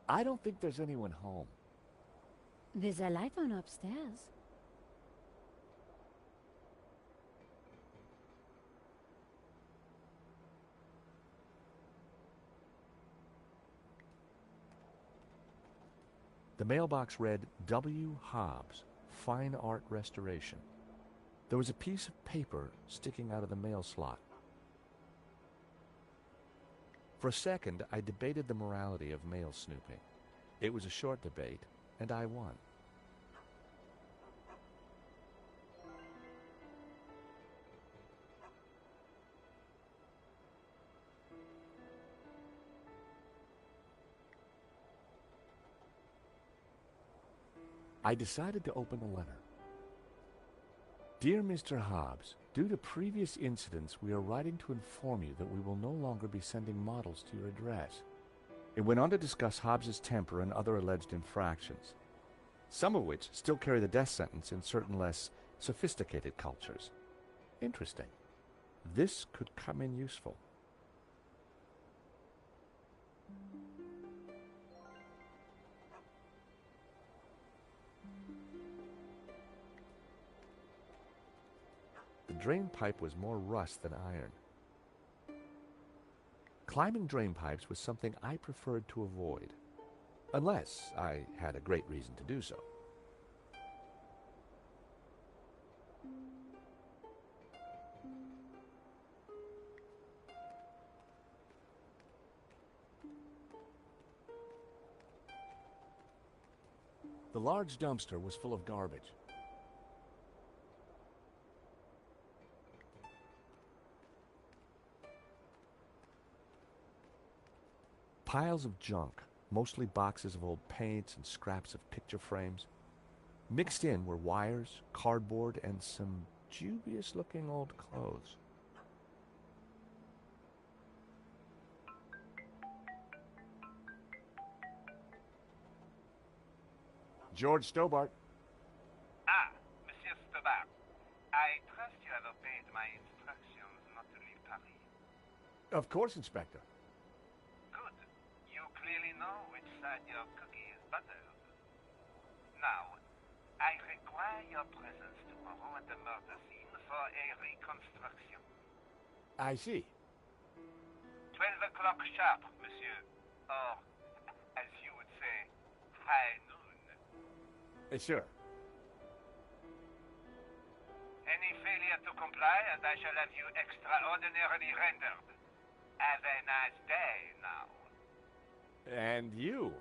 I don't think there's anyone home. There's a light on upstairs. The mailbox read W. Hobbs, Fine Art Restoration. There was a piece of paper sticking out of the mail slot. For a second, I debated the morality of mail snooping. It was a short debate, and I won. I decided to open the letter. Dear Mr. Hobbs, due to previous incidents, we are writing to inform you that we will no longer be sending models to your address. It went on to discuss Hobbs's temper and other alleged infractions, some of which still carry the death sentence in certain less sophisticated cultures. Interesting. This could come in useful. The drain pipe was more rust than iron. Climbing drain pipes was something I preferred to avoid, unless I had a great reason to do so. The large dumpster was full of garbage. Piles of junk, mostly boxes of old paints and scraps of picture frames. Mixed in were wires, cardboard, and some dubious-looking old clothes. George Stobart. Ah, Monsieur Stobart. I trust you have obeyed my instructions not to leave Paris. Of course, Inspector. Good. You clearly know which side your cookie is buttered. Now, I require your presence tomorrow at the murder scene for a reconstruction. I see. 12 o'clock sharp, monsieur. Or, as you would say, high noon. Sure. Any failure to comply, and I shall have you extraordinarily rendered. Have a nice day now. And you.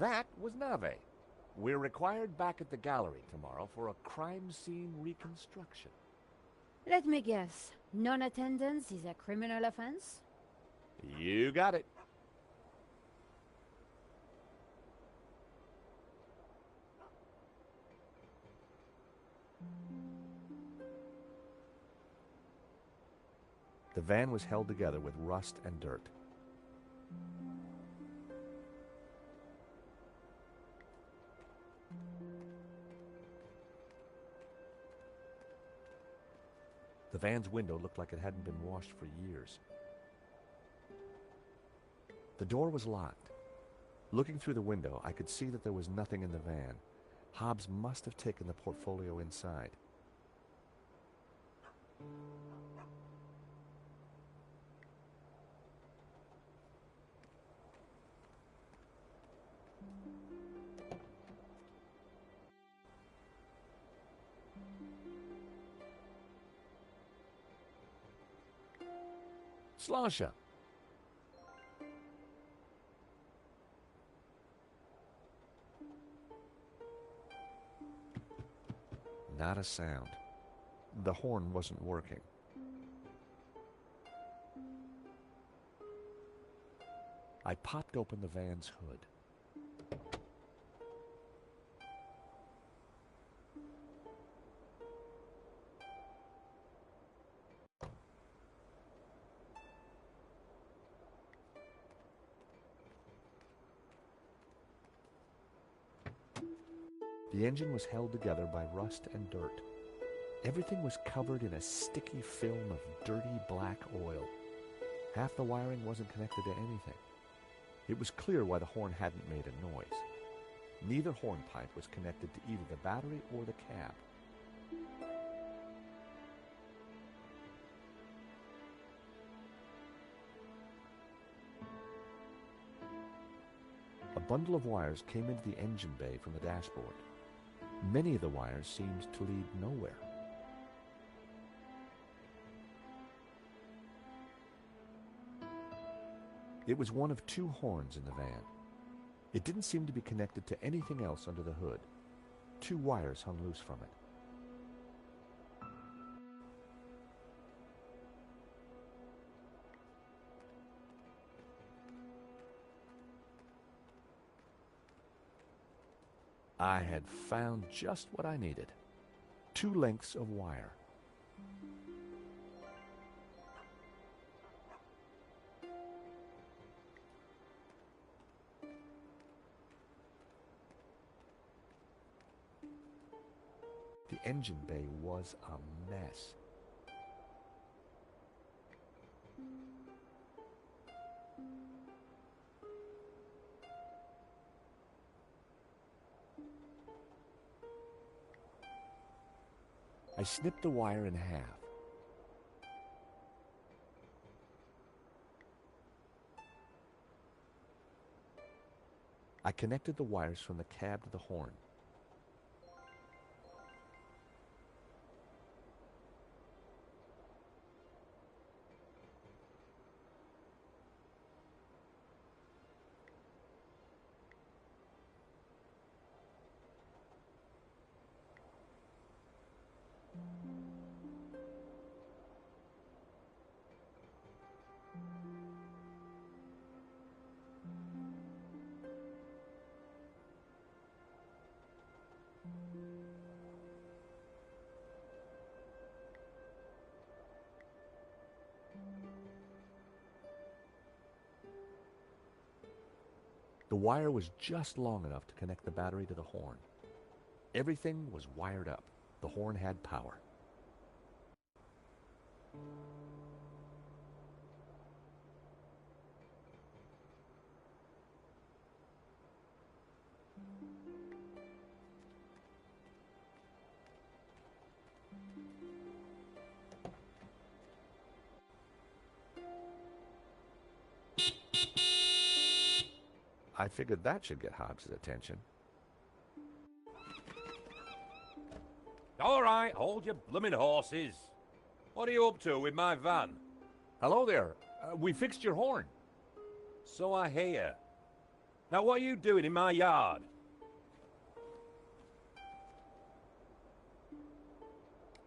That was Nave. We're required back at the gallery tomorrow for a crime scene reconstruction. Let me guess. Non-attendance is a criminal offense? You got it. The van was held together with rust and dirt. The van's window looked like it hadn't been washed for years. The door was locked. Looking through the window, I could see that there was nothing in the van. Hobbs must have taken the portfolio inside. Slasha. Not a sound. The horn wasn't working. I popped open the van's hood. The engine was held together by rust and dirt. Everything was covered in a sticky film of dirty black oil. Half the wiring wasn't connected to anything. It was clear why the horn hadn't made a noise. Neither hornpipe was connected to either the battery or the cab. A bundle of wires came into the engine bay from the dashboard. Many of the wires seemed to lead nowhere. It was one of two horns in the van. It didn't seem to be connected to anything else under the hood. Two wires hung loose from it. I had found just what I needed. Two lengths of wire. The engine bay was a mess. I snipped the wire in half. I connected the wires from the cab to the horn. The wire was just long enough to connect the battery to the horn. Everything was wired up. The horn had power. I figured that should get Hobbs' attention. All right, hold your blooming horses. What are you up to with my van? Hello there. We fixed your horn. So I hear. Now what are you doing in my yard?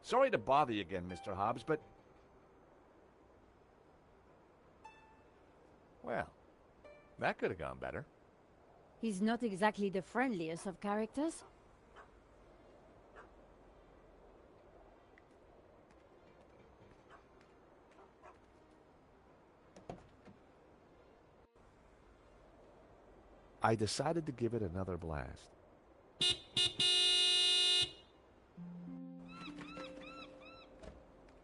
Sorry to bother you again, Mr. Hobbs, but... Well, that could have gone better. He's not exactly the friendliest of characters. I decided to give it another blast.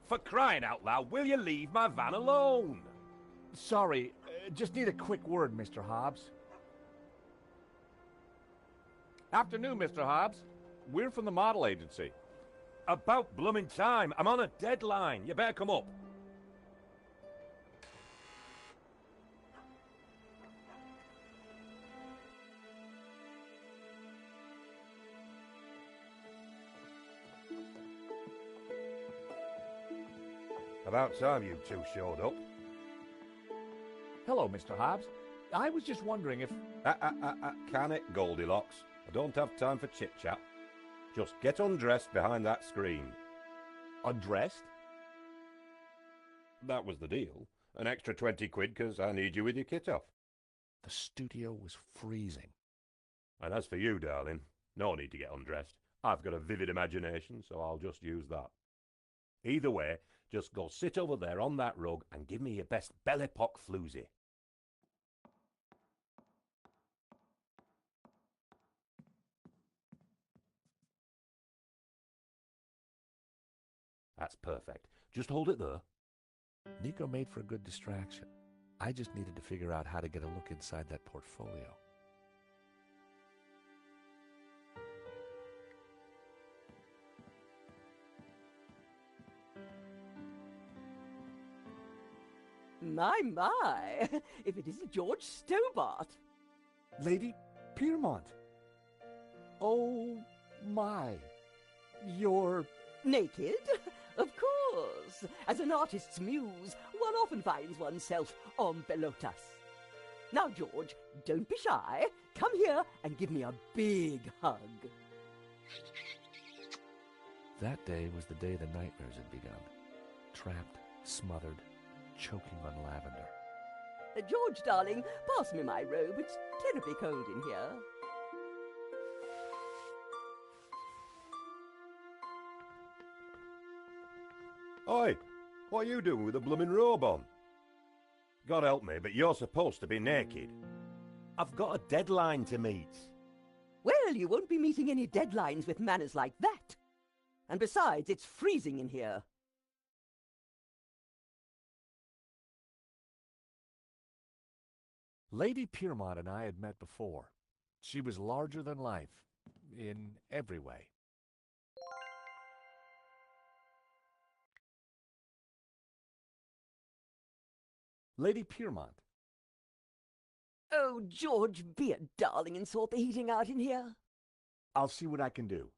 For crying out loud, will you leave my van alone? Sorry, just need a quick word, Mr. Hobbs. Afternoon, Mr. Hobbs. We're from the model agency. About blooming time. I'm on a deadline. You better come up. About time you two showed up. Hello, Mr. Hobbs. I was just wondering if... Can it, Goldilocks? I don't have time for chit-chat. Just get undressed behind that screen. Undressed? That was the deal. An extra 20 quid because I need you with your kit off. The studio was freezing. And as for you, darling, no need to get undressed. I've got a vivid imagination, so I'll just use that. Either way, just go sit over there on that rug and give me your best Belle Epoque floozy. That's perfect. Just hold it there. Nico made for a good distraction. I just needed to figure out how to get a look inside that portfolio. My, if it isn't George Stobart. Lady Piermont! Oh my! You're... Naked? Of course. As an artist's muse, one often finds oneself en pelotas. Now, George, don't be shy. Come here and give me a big hug. That day was the day the nightmares had begun. Trapped, smothered, choking on lavender. George, darling, pass me my robe. It's terribly cold in here. Oi, what are you doing with a blooming robe on? God help me, but you're supposed to be naked. I've got a deadline to meet. Well, you won't be meeting any deadlines with manners like that. And besides, it's freezing in here. Lady Piermont and I had met before. She was larger than life, in every way. Lady Piermont. Oh, George, be a darling and sort the heating out in here. I'll see what I can do.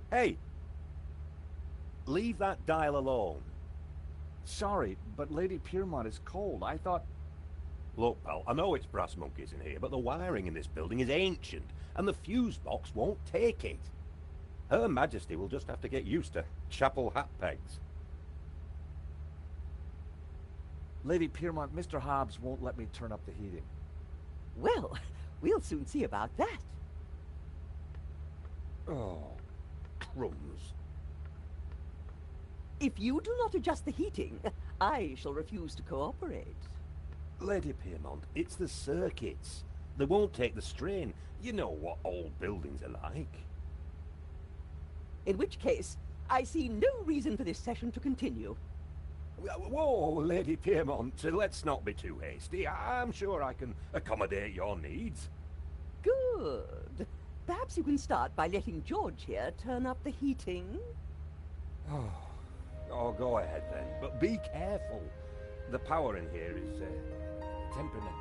Hey! Leave that dial alone. Sorry, but Lady Piermont is cold. I thought... Look, pal, I know it's brass monkeys in here, but the wiring in this building is ancient, and the fuse box won't take it. Her Majesty will just have to get used to chapel hat pegs. Lady Piermont, Mr. Hobbs won't let me turn up the heating. Well, we'll soon see about that. Oh, crumbs. If you do not adjust the heating, I shall refuse to cooperate. Lady Piermont, it's the circuits. They won't take the strain. You know what old buildings are like. In which case, I see no reason for this session to continue. Whoa, Lady Piermont, let's not be too hasty. I'm sure I can accommodate your needs. Good. Perhaps you can start by letting George here turn up the heating. Oh, go ahead then, but be careful. The power in here is temperamental.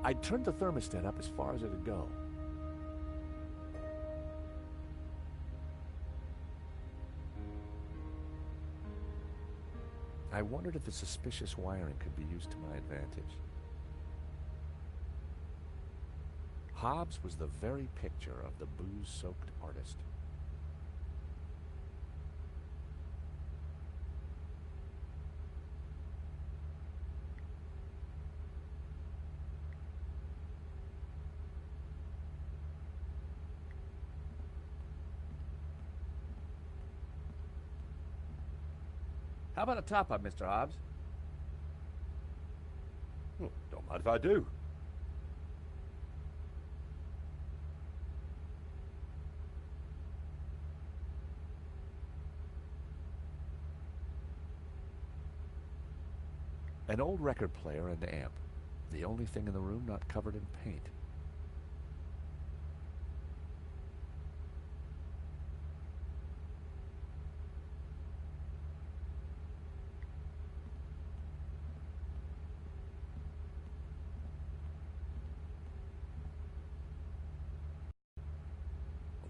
I turned the thermostat up as far as it would go. I wondered if the suspicious wiring could be used to my advantage. Hobbs was the very picture of the booze-soaked artist. How about a top-up, Mr. Hobbs? Don't mind if I do. An old record player and amp. The only thing in the room not covered in paint.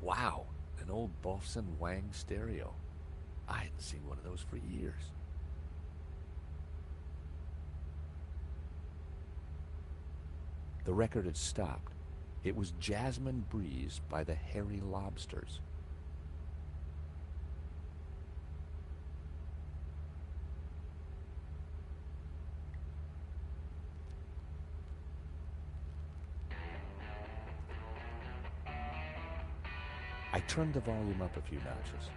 Wow, an old Bofson Wang stereo. I hadn't seen one of those for years. The record had stopped. It was Jasmine Breeze by the Hairy Lobsters. I turned the volume up a few notches.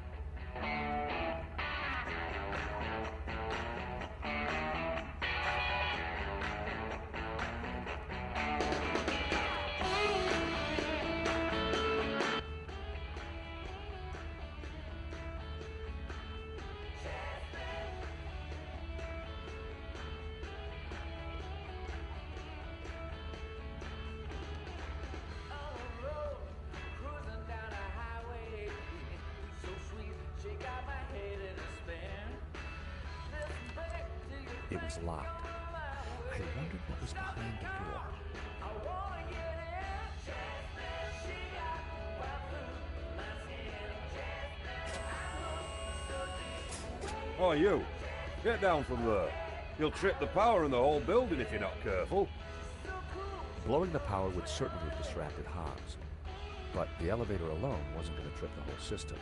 It was locked. I wondered what was behind the door. Oh, you! Get down from there. You'll trip the power in the whole building if you're not careful. Blowing the power would certainly have distracted Hobbs, but the elevator alone wasn't going to trip the whole system.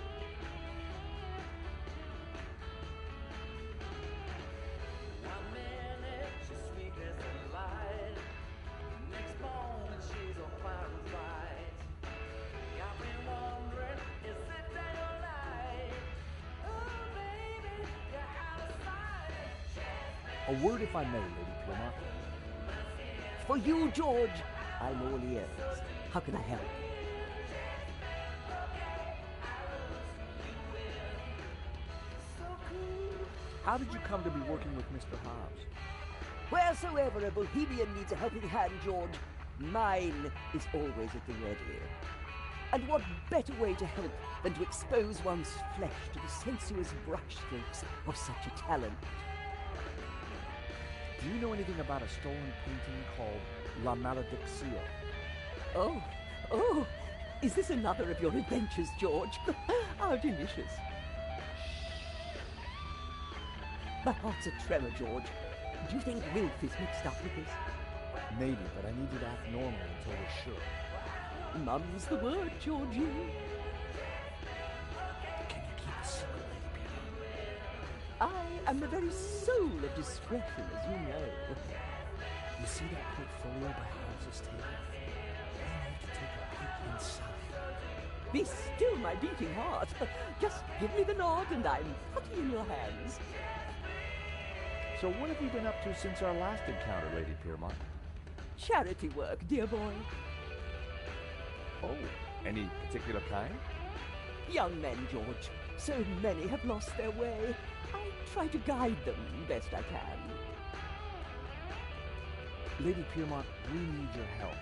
A word, if I may, Lady Piermont. For you, George, I'm all ears. How can I help? How did you come to be working with Mr. Hobbs? Wheresoever a Bohemian needs a helping hand, George, mine is always at the ready. And what better way to help than to expose one's flesh to the sensuous brushstrokes of such a talent? Do you know anything about a stolen painting called La Maledicción? Oh, is this another of your adventures, George? How delicious. My heart's a tremor, George. Do you think Wilf is mixed up with this? Maybe, but I need you to act normal until we're sure. Mum's the word, Georgie. Can you keep a secret, Lady Piermont? I am the very soul of discretion, as you know. You see that portfolio by Hobbs's table? I need to take a peek inside. Be still, my beating heart. Just give me the nod and I'm putty in your hands. So what have you been up to since our last encounter, Lady Piermont? Charity work, dear boy. Oh, any particular kind? Young men, George. So many have lost their way. I try to guide them best I can. Lady Piermont, we need your help.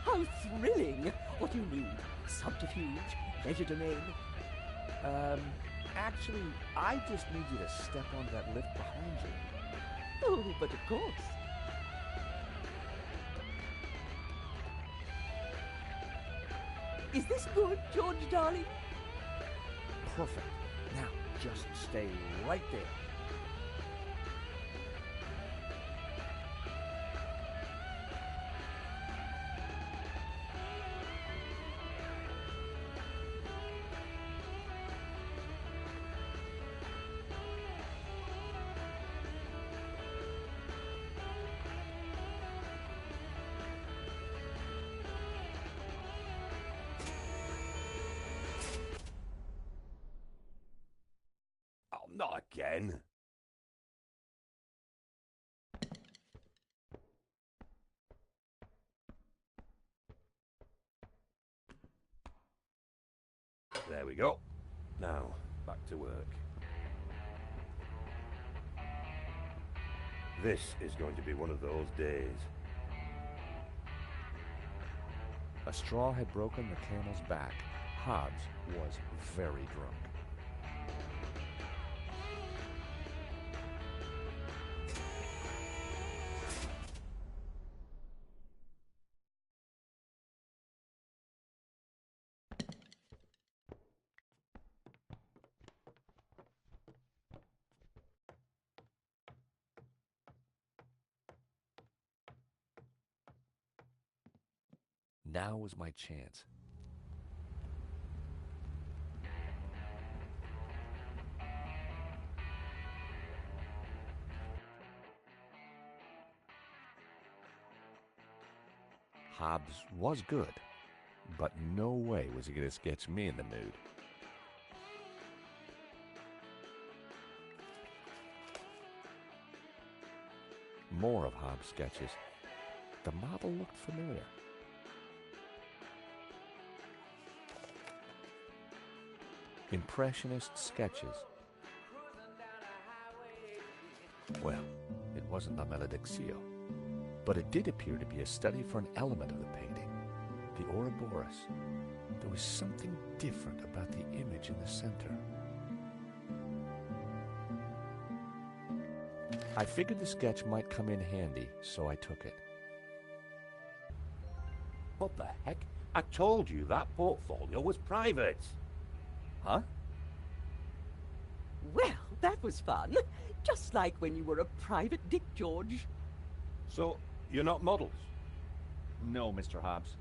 How thrilling! What do you need? Subterfuge? Legerdemain? Actually, I just need you to step on that lift behind you. Oh, but of course. Is this good, George darling? Perfect. Now, just stay right there. Oh, not again. There we go. Now, back to work. This is going to be one of those days. A straw had broken the camel's back. Hobbs was very drunk. Now was my chance. Hobbs was good, But no way was he going to sketch me in the nude. More of Hobbs' sketches. The model looked familiar. Impressionist sketches. Well, it wasn't La Malediccio, but it did appear to be a study for an element of the painting, the Ouroboros. There was something different about the image in the center. I figured the sketch might come in handy, so I took it. What the heck? I told you that portfolio was private. Huh? Well, that was fun. Just like when you were a private dick, George. So, you're not models? No, Mr. Hobbs.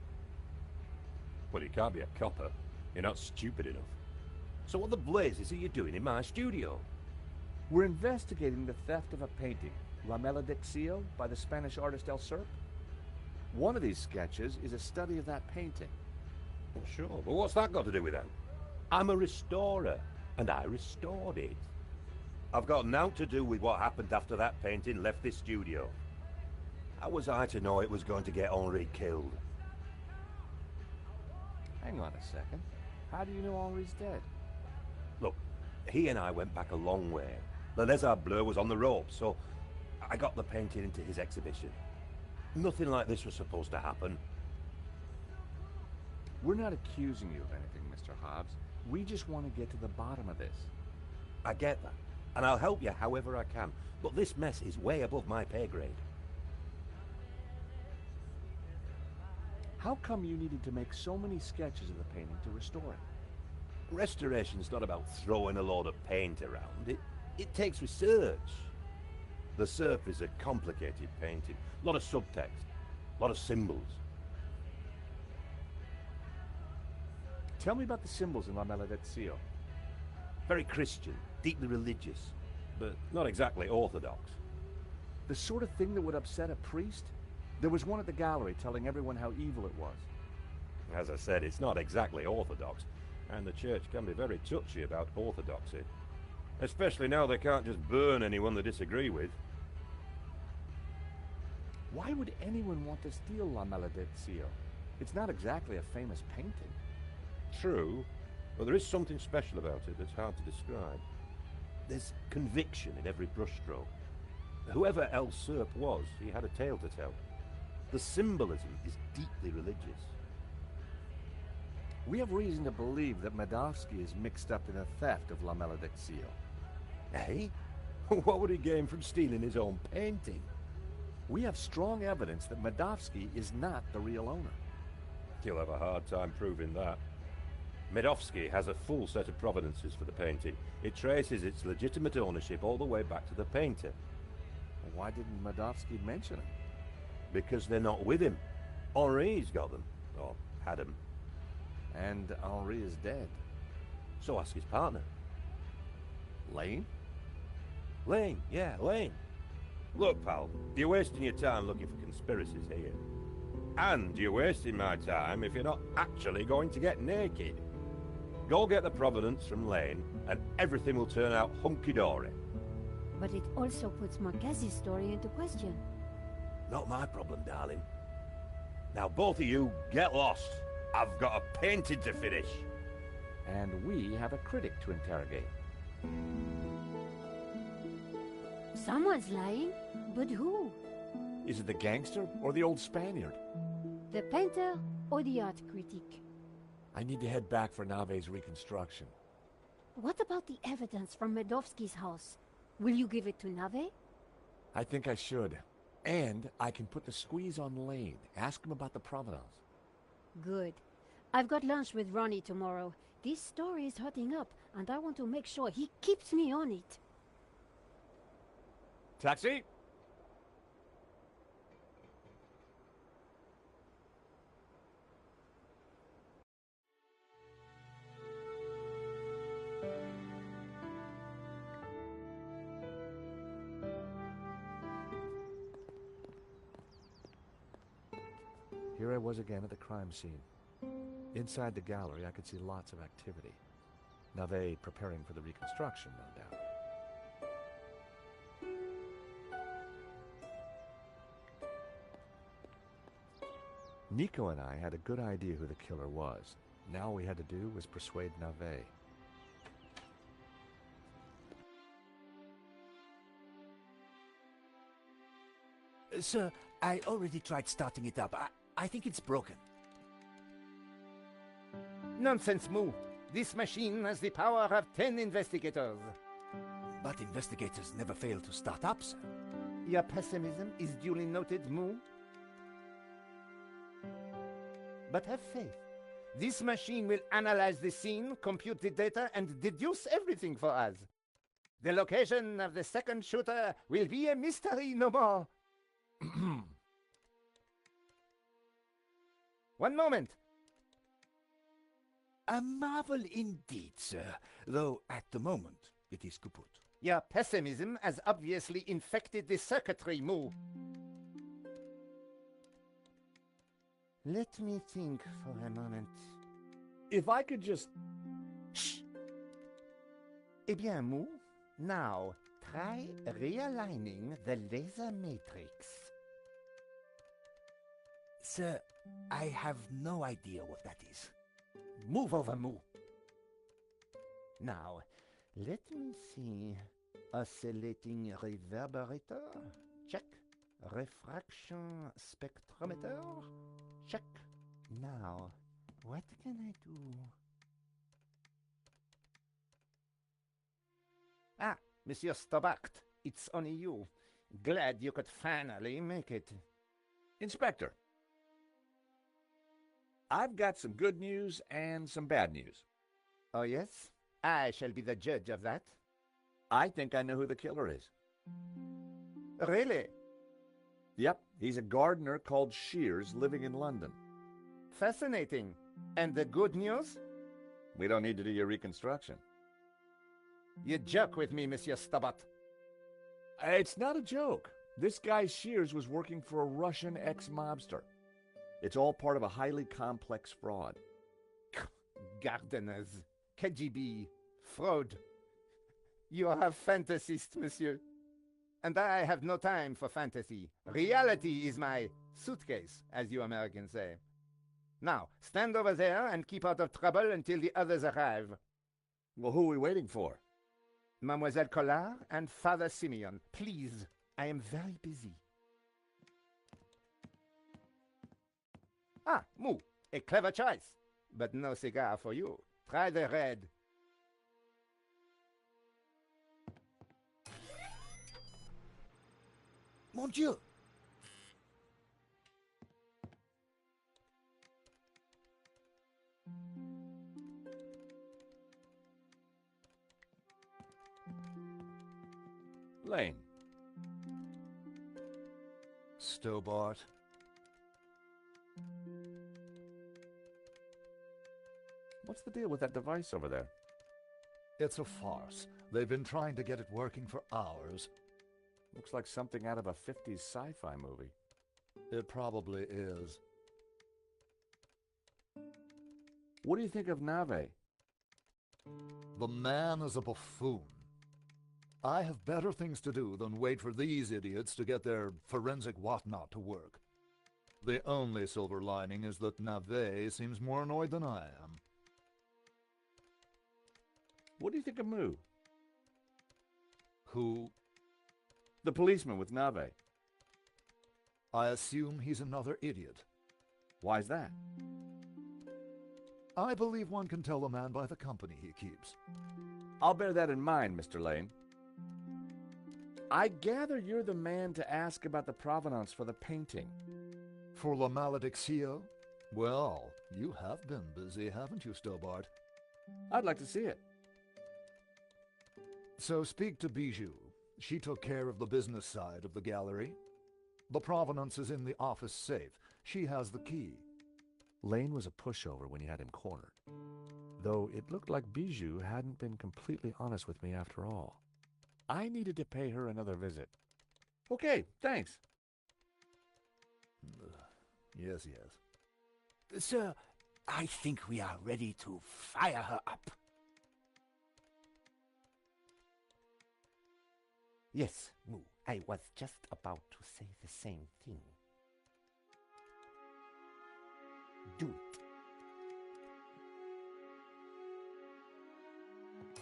Well, you can't be a copper. You're not stupid enough. So what the blazes are you doing in my studio? We're investigating the theft of a painting, La Malediccio, by the Spanish artist El Serp. One of these sketches is a study of that painting. Well, sure, but what's that got to do with that? I'm a restorer, and I restored it. I've got naught to do with what happened after that painting left this studio. How was I to know it was going to get Henri killed? Hang on a second. How do you know Henri's dead? Look, he and I went back a long way. The Lézard Bleu was on the ropes, so I got the painting into his exhibition. Nothing like this was supposed to happen. We're not accusing you of anything, Mr. Hobbs. We just want to get to the bottom of this. I get that, and I'll help you however I can, but this mess is way above my pay grade. How come you needed to make so many sketches of the painting to restore it? Restoration's not about throwing a load of paint around. It takes research. The Serp is a complicated painting. A lot of subtext, a lot of symbols. Tell me about the symbols in La Malediccio. Very Christian, deeply religious, but not exactly orthodox. The sort of thing that would upset a priest? There was one at the gallery telling everyone how evil it was. As I said, it's not exactly orthodox, and the church can be very touchy about orthodoxy. Especially now they can't just burn anyone they disagree with. Why would anyone want to steal La Malediccio? It's not exactly a famous painting. True, but there is something special about it that's hard to describe. There's conviction in every brushstroke. Whoever El Serp was, he had a tale to tell. The symbolism is deeply religious. We have reason to believe that Medovsky is mixed up in the theft of La Malediccio. Eh? What would he gain from stealing his own painting? We have strong evidence that Medovsky is not the real owner. He'll have a hard time proving that. Medovsky has a full set of provenances for the painting. It traces its legitimate ownership all the way back to the painter. Why didn't Medovsky mention it? Because they're not with him. Henri's got them, or had them. And Henri is dead. So ask his partner. Lane? Lane, yeah, Lane. Look, pal, you're wasting your time looking for conspiracies here. And you're wasting my time if you're not actually going to get naked. Go get the provenance from Lane, and everything will turn out hunky-dory. But it also puts Marquez's story into question. Not my problem, darling. Now both of you, get lost. I've got a painting to finish. And we have a critic to interrogate. Someone's lying, but who? Is it the gangster or the old Spaniard? The painter or the art critic? I need to head back for Nave's reconstruction. What about the evidence from Medovsky's house? Will you give it to Nave? I think I should. And I can put the squeeze on Lane. Ask him about the provenance. Good. I've got lunch with Ronnie tomorrow. This story is hotting up, and I want to make sure he keeps me on it. Taxi! Here I was again at the crime scene. Inside the gallery, I could see lots of activity. Navet preparing for the reconstruction, no doubt. Nico and I had a good idea who the killer was. Now all we had to do was persuade Navet. Sir, I already tried starting it up. I think it's broken. Nonsense, Moo. This machine has the power of 10 investigators. But investigators never fail to start up, sir. Your pessimism is duly noted, Moo. But have faith. This machine will analyze the scene, compute the data, and deduce everything for us. The location of the second shooter will be a mystery no more. One moment. A marvel indeed, sir, though at the moment it is kaput. Your pessimism has obviously infected the circuitry, Moo. Let me think for a moment. If I could just... Shh! Eh bien, Moo, now try realigning the laser matrix. Sir, I have no idea what that is. Move over, Moo. Now, let me see. Oscillating reverberator? Check. Refraction spectrometer? Check. Now, what can I do? Ah, Monsieur Stobart, it's only you. Glad you could finally make it. Inspector, I've got some good news and some bad news. Oh, yes? I shall be the judge of that. I think I know who the killer is. Really? Yep, he's a gardener called Shears living in London. Fascinating. And the good news? We don't need to do your reconstruction. You joke with me, Monsieur Stobart. It's not a joke. This guy Shears was working for a Russian ex-mobster. It's all part of a highly complex fraud. Gardeners, KGB, fraud. You are fantasist, monsieur. And I have no time for fantasy. Reality is my suitcase, as you Americans say. Now, stand over there and keep out of trouble until the others arrive. Well, who are we waiting for? Mademoiselle Collard and Father Simeon. Please, I am very busy. Ah, Moo, a clever choice. But no cigar for you. Try the red. Mon Dieu! Lane. Stobart. What's the deal with that device over there? It's a farce. They've been trying to get it working for hours. Looks like something out of a 50s sci-fi movie. It probably is. What do you think of Navet? The man is a buffoon. I have better things to do than wait for these idiots to get their forensic whatnot to work. The only silver lining is that Navet seems more annoyed than I am. What do you think of Moo? Who? The policeman with Navet. I assume he's another idiot. Why's that? I believe one can tell a man by the company he keeps. I'll bear that in mind, Mr. Lane. I gather you're the man to ask about the provenance for the painting. For La Malediccio? Well, you have been busy, haven't you, Stobart? I'd like to see it. So speak to Bijou. She took care of the business side of the gallery. The provenance is in the office safe. She has the key. Lane was a pushover when you had him cornered. Though it looked like Bijou hadn't been completely honest with me after all. I needed to pay her another visit. Okay, thanks. Yes, yes. Sir, I think we are ready to fire her up. Yes, Mu, I was just about to say the same thing. Do it.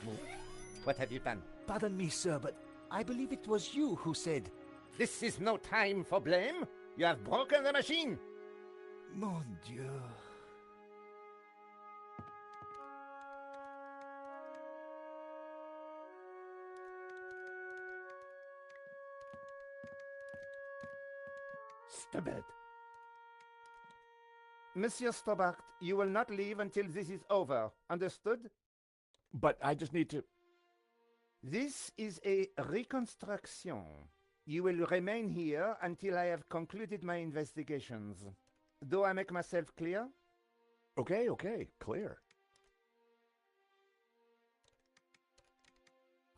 Mu, what have you done? Pardon me, sir, but I believe it was you who said... This is no time for blame. You have broken the machine. Mon Dieu. Stubborn. Monsieur Stobart, you will not leave until this is over. Understood? But I just need to... This is a reconstruction. You will remain here until I have concluded my investigations. Do I make myself clear? Okay, clear.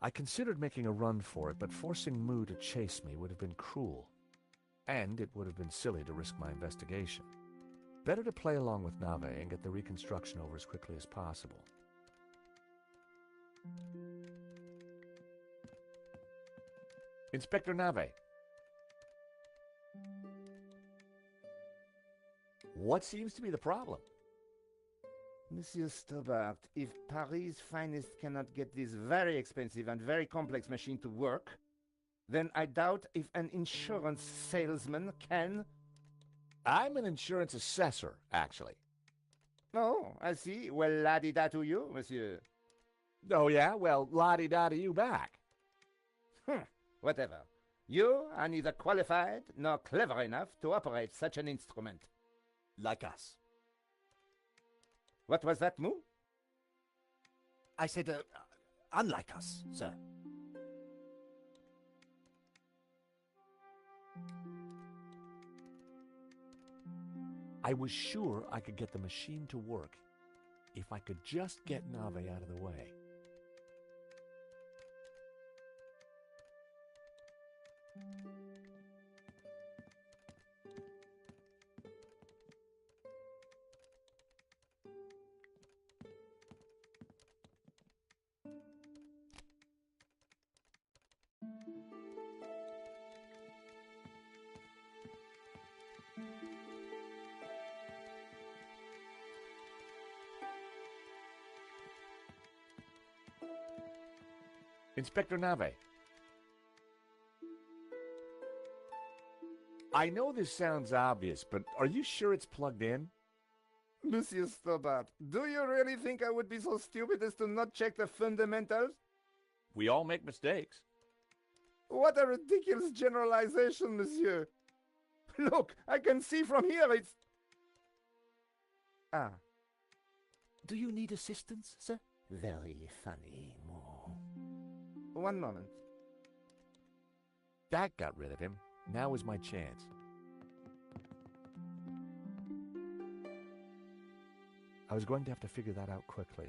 I considered making a run for it, but forcing Mu to chase me would have been cruel. And it would have been silly to risk my investigation. Better to play along with Nave and get the reconstruction over as quickly as possible. Inspector Nave. What seems to be the problem? Monsieur Stobart, if Paris' finest cannot get this very expensive and very complex machine to work, then I doubt if an insurance salesman can... I'm an insurance assessor, actually. Oh, I see. Well, la-di-da to you, monsieur. Oh, yeah? Well, la-di-da to you back. Whatever. You are neither qualified nor clever enough to operate such an instrument. Like us. What was that, Mu? I said, unlike us, sir. I was sure I could get the machine to work if I could just get Nave out of the way. Inspector Nave. I know this sounds obvious, but are you sure it's plugged in? Monsieur Stobart, do you really think I would be so stupid as to not check the fundamentals? We all make mistakes. What a ridiculous generalization, monsieur. Look, I can see from here it's... Ah. Do you need assistance, sir? Very funny, Mo. One moment. That got rid of him. Now is my chance. I was going to have to figure that out quickly.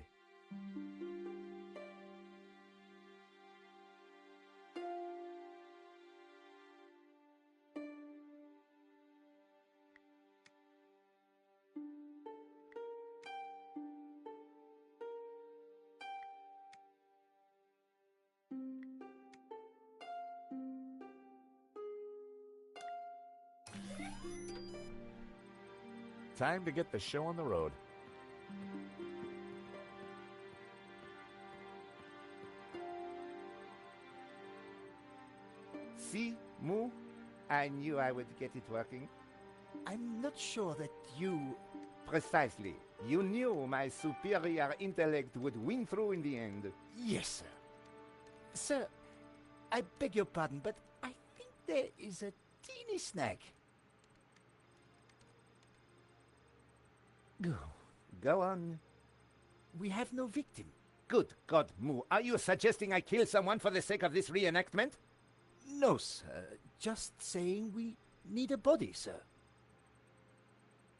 Time to get the show on the road. See, Mu? I knew I would get it working. I'm not sure that you... Precisely. You knew my superior intellect would win through in the end. Yes, sir. Sir, I beg your pardon, but I think there is a teeny snag. Go on. We have no victim. Good God, Mu. Are you suggesting I kill someone for the sake of this reenactment? No, sir. Just saying we need a body, sir.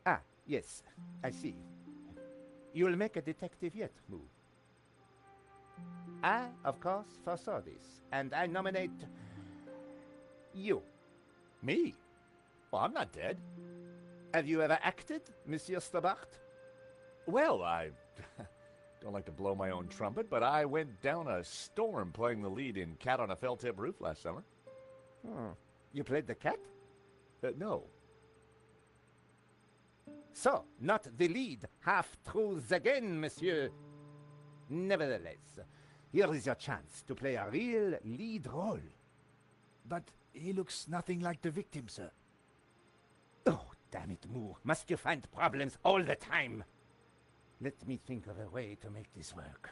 Ah, yes. I see. You'll make a detective yet, Mu. I, of course, foresaw this, and I nominate... you. Me? Well, I'm not dead. Have you ever acted, Monsieur Stobart? Well, I don't like to blow my own trumpet, but I went down a storm playing the lead in Cat on a Felt-Tip Roof last summer. Oh, you played the cat? No. So, not the lead. Half-truths again, monsieur. Nevertheless, here is your chance to play a real lead role. But he looks nothing like the victim, sir. Oh, damn it, Moo. Must you find problems all the time? Let me think of a way to make this work.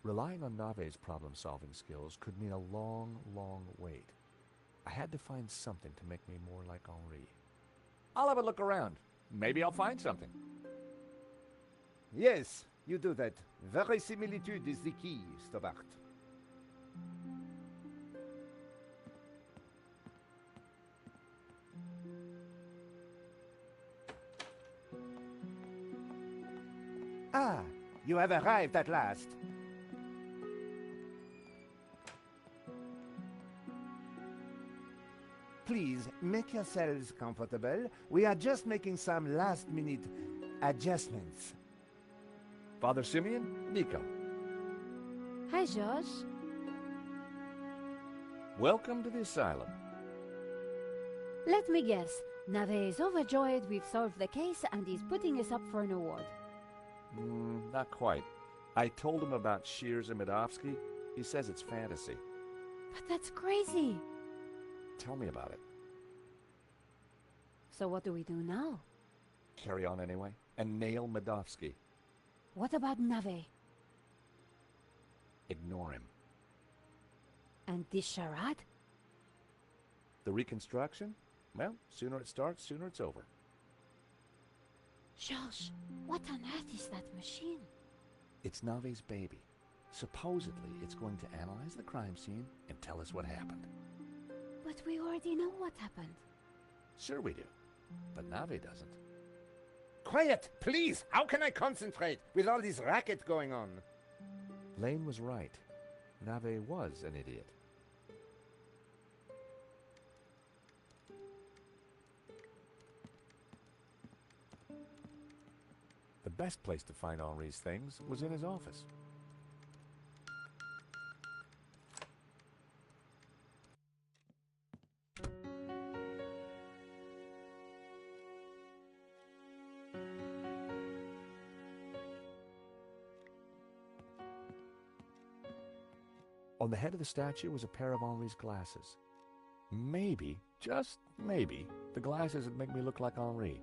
Relying on Nave's problem-solving skills could mean a long, long wait. I had to find something to make me more like Henri. I'll have a look around. Maybe I'll find something. Yes, you do that. Verisimilitude is the key, Stobart. Ah, you have arrived at last. Please, make yourselves comfortable. We are just making some last-minute adjustments. Father Simeon, Nico. Hi, George. Welcome to the asylum. Let me guess. Nave is overjoyed we've solved the case and he's putting us up for an award. Not quite. I told him about Shears and Medovsky. He says it's fantasy. But that's crazy. Tell me about it. So what do we do now? Carry on anyway, and nail Medovsky. What about Nave? Ignore him. And this charade? The reconstruction? Well, sooner it starts, sooner it's over. George, what on earth is that machine? It's Nave's baby. Supposedly, it's going to analyze the crime scene and tell us what happened. But we already know what happened. Sure we do, but Nave doesn't. Quiet, please! How can I concentrate with all this racket going on? Lane was right. Nave was an idiot. The best place to find Henri's things was in his office. On the head of the statue was a pair of Henri's glasses. Maybe, just maybe, the glasses would make me look like Henri.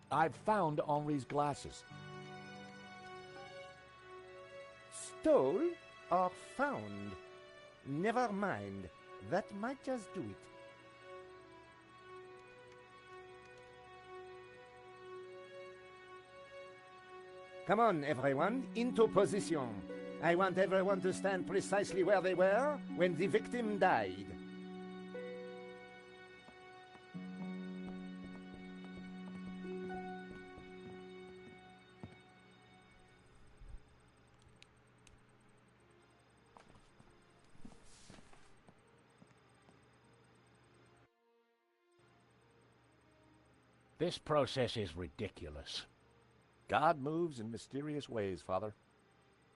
I've found Henri's glasses. Stole or found? Never mind. That might just do it. Come on, everyone, into position. I want everyone to stand precisely where they were when the victim died. This process is ridiculous. God moves in mysterious ways, Father.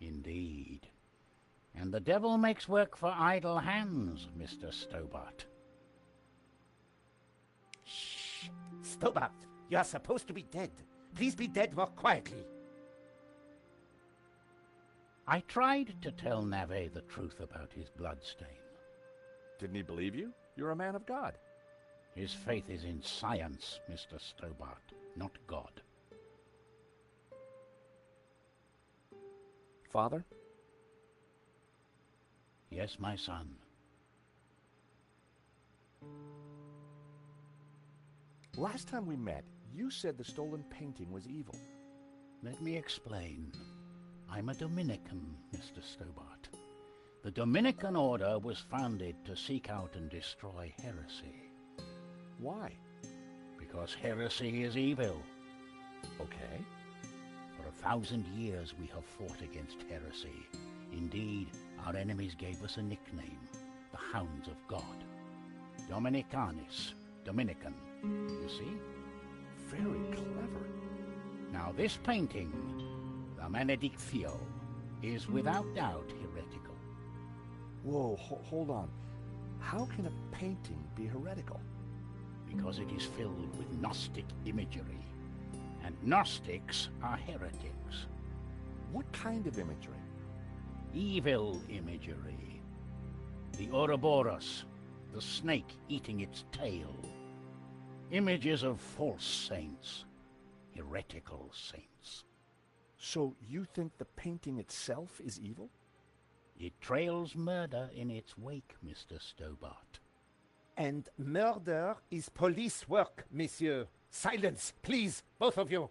Indeed. And the devil makes work for idle hands, Mr. Stobart. Shh! Stobart, you are supposed to be dead. Please be dead more quietly. I tried to tell Nave the truth about his bloodstain. Didn't he believe you? You're a man of God. His faith is in science, Mr. Stobart, not God. Father? Yes, my son. Last time we met, you said the stolen painting was evil. Let me explain. I'm a Dominican, Mr. Stobart. The Dominican order was founded to seek out and destroy heresy. Why? Because heresy is evil. Okay. For 1,000 years we have fought against heresy. Indeed, our enemies gave us a nickname, the Hounds of God. Dominicanis, Dominican, you see? Very clever. Now this painting, the Benedictio, is without doubt heretical. Whoa, hold on. How can a painting be heretical? Because it is filled with Gnostic imagery. And Gnostics are heretics. What kind of imagery? Evil imagery. The Ouroboros, the snake eating its tail. Images of false saints, heretical saints. So you think the painting itself is evil? It trails murder in its wake, Mr. Stobart. And murder is police work, monsieur. Silence, please, both of you.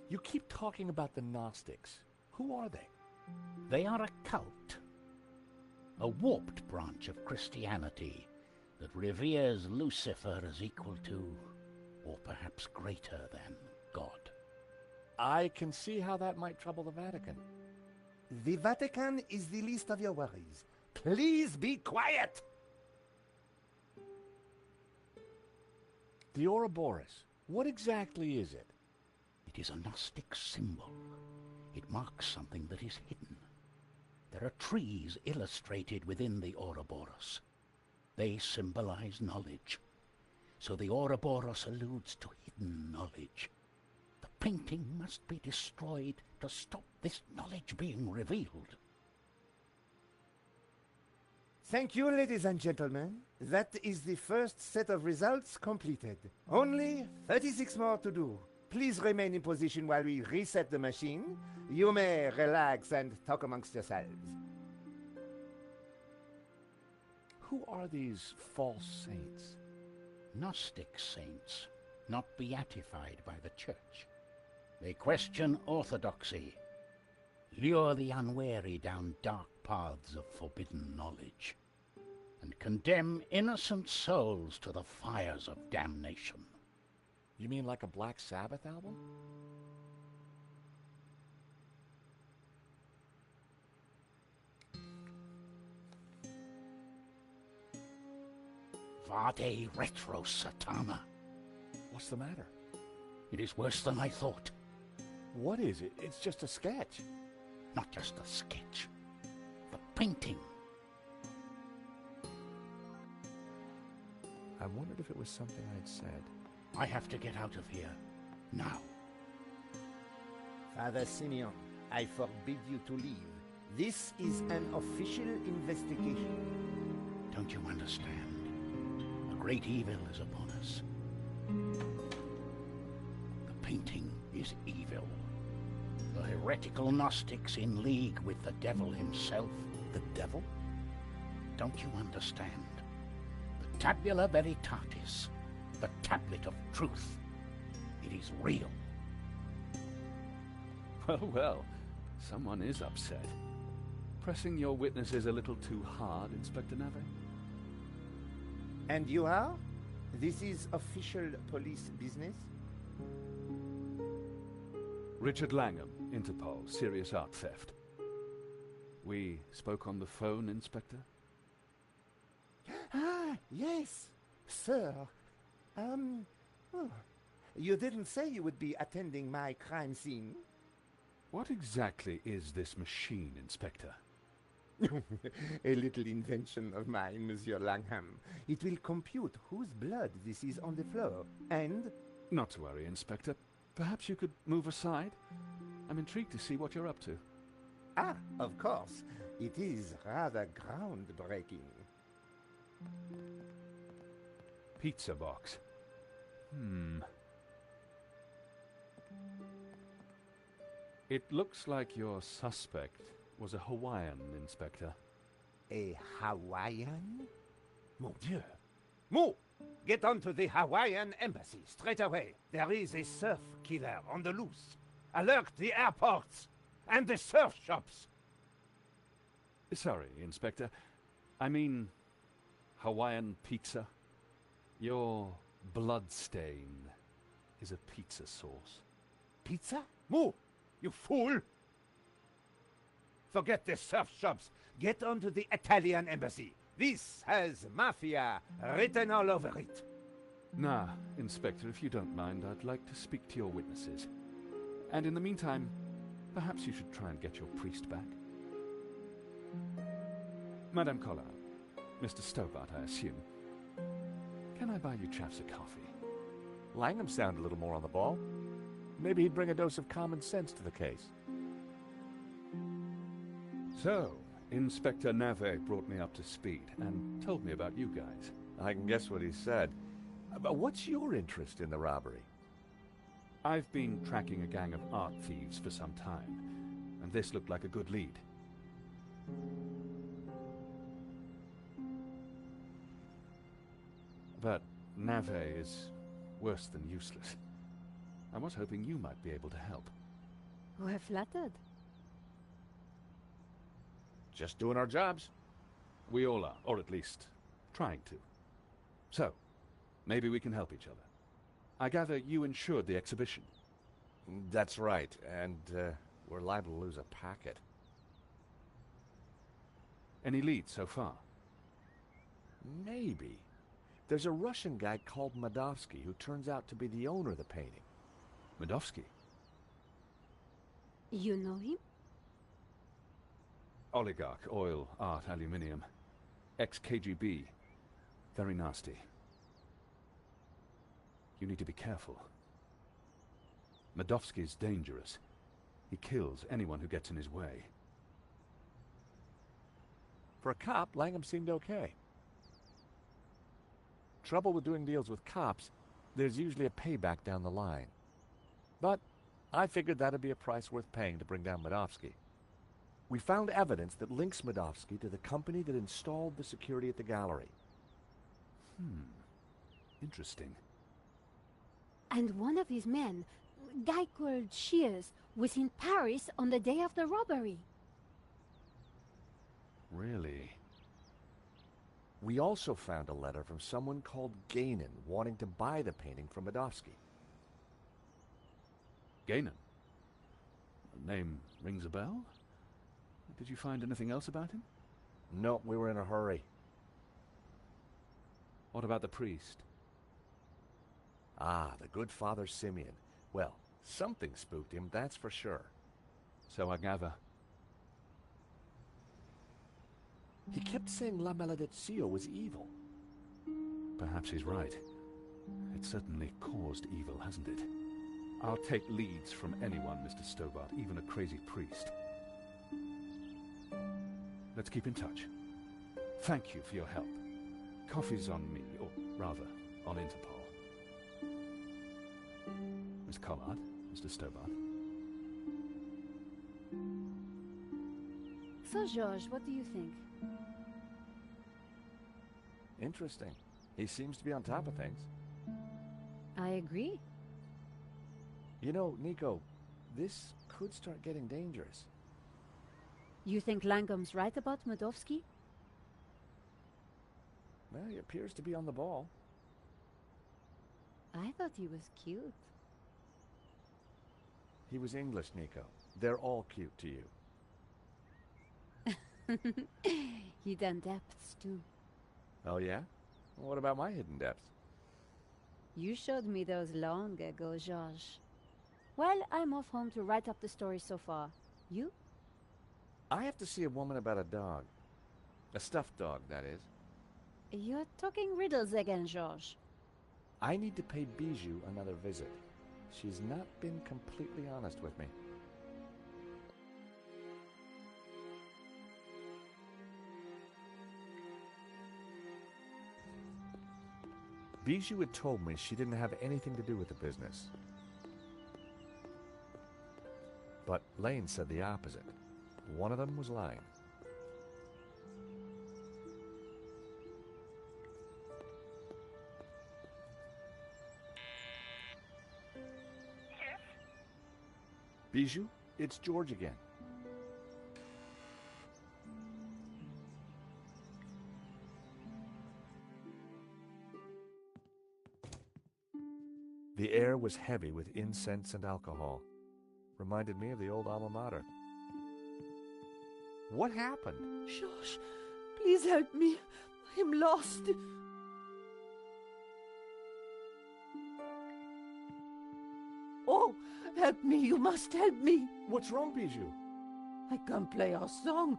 You keep talking about the Gnostics. Who are they? They are a cult. A warped branch of Christianity that reveres Lucifer as equal to, or perhaps greater than, God. I can see how that might trouble the Vatican. The Vatican is the least of your worries. Please be quiet! The Ouroboros, what exactly is it? It is a Gnostic symbol. It marks something that is hidden. There are trees illustrated within the Ouroboros. They symbolize knowledge. So the Ouroboros alludes to hidden knowledge. The painting must be destroyed to stop this knowledge being revealed. Thank you, ladies and gentlemen. That is the first set of results completed. Only 36 more to do. Please remain in position while we reset the machine. You may relax and talk amongst yourselves. Who are these false saints? Gnostic saints, not beatified by the Church. They question orthodoxy, lure the unwary down dark paths of forbidden knowledge, and condemn innocent souls to the fires of damnation. You mean like a Black Sabbath album? Vade retro, Satana. What's the matter? It is worse than I thought. What is it? It's just a sketch. Not just a sketch. The painting. I wondered if it was something I'd said. I have to get out of here. Now. Father Simeon, I forbid you to leave. This is an official investigation. Don't you understand? A great evil is upon us. The painting is evil. The heretical Gnostics in league with the devil himself. The devil? Don't you understand? The Tabula Veritatis, the tablet of truth. It is real. Well, well, someone is upset. Pressing your witnesses a little too hard, Inspector Nave? And you are? This is official police business? Richard Langham, Interpol, serious art theft. We spoke on the phone, Inspector? Ah, yes, sir. You didn't say you would be attending my crime scene. What exactly is this machine, Inspector? A little invention of mine, Monsieur Langham. It will compute whose blood this is on the floor, and... Not to worry, Inspector. Perhaps you could move aside? I'm intrigued to see what you're up to. Ah, of course. It is rather groundbreaking. Pizza box. It looks like your suspect was a Hawaiian, Inspector. A Hawaiian? Mon Dieu. Mo! Get on to the Hawaiian embassy straight away. There is a surf killer on the loose. Alert the airports and the surf shops. Sorry, Inspector. I mean Hawaiian pizza. Your bloodstain is a pizza sauce. Pizza? Moo! You fool! Forget the surf shops. Get onto the Italian embassy. This has mafia written all over it. Nah, Inspector, if you don't mind, I'd like to speak to your witnesses. And in the meantime, perhaps you should try and get your priest back. Madame Collard, Mr. Stobart, I assume. Can I buy you chaps a coffee? Langham sounded a little more on the ball. Maybe he'd bring a dose of common sense to the case. So, Inspector Navet brought me up to speed and told me about you guys. I can guess what he said. But what's your interest in the robbery? I've been tracking a gang of art thieves for some time, and this looked like a good lead. But Navet is worse than useless. I was hoping you might be able to help. We're flattered. Just doing our jobs. We all are, or at least trying to. So, maybe we can help each other. I gather you insured the exhibition. That's right, and we're liable to lose a packet. Any leads so far? Maybe. There's a Russian guy called Madovsky who turns out to be the owner of the painting. Madovsky? You know him? Oligarch, oil, art, aluminium. Ex-KGB. Very nasty. You need to be careful. Madovsky's dangerous. He kills anyone who gets in his way. For a cop, Langham seemed okay. Trouble with doing deals with cops, there's usually a payback down the line. But I figured that'd be a price worth paying to bring down Madovsky. We found evidence that links Madovsky to the company that installed the security at the gallery. Interesting. And one of his men, a guy called Shears, was in Paris on the day of the robbery. Really? We also found a letter from someone called Gainan wanting to buy the painting from Madovsky. Gainan? The name rings a bell? Did you find anything else about him? No, we were in a hurry. What about the priest? Ah, the good Father Simeon. Well, something spooked him, that's for sure. So I gather. He kept saying La Maledizio was evil. Perhaps he's right. It certainly caused evil, hasn't it? I'll take leads from anyone, Mr. Stobart, even a crazy priest. Let's keep in touch. Thank you for your help. Coffee's on me, or rather, on Interpol. Miss Collard, Mr. Stobart. So, George, what do you think? Interesting. He seems to be on top of things. I agree. You know, Nico, this could start getting dangerous. You think Langham's right about Madovsky? Well, he appears to be on the ball. I thought he was cute. He was English, Nico. They're all cute to you. Hidden depths, too. Oh, yeah? Well, what about my hidden depths? You showed me those long ago, Georges. Well, I'm off home to write up the story so far. You? I have to see a woman about a dog. A stuffed dog, that is. You're talking riddles again, Georges. I need to pay Bijou another visit. She's not been completely honest with me. Bijou had told me she didn't have anything to do with the business. But Lane said the opposite. One of them was lying. Yes? Bijou, it's George again. The air was heavy with incense and alcohol. Reminded me of the old alma mater. What happened? George, please help me. I am lost. Oh, help me. You must help me. What's wrong, Bijou? I can't play our song.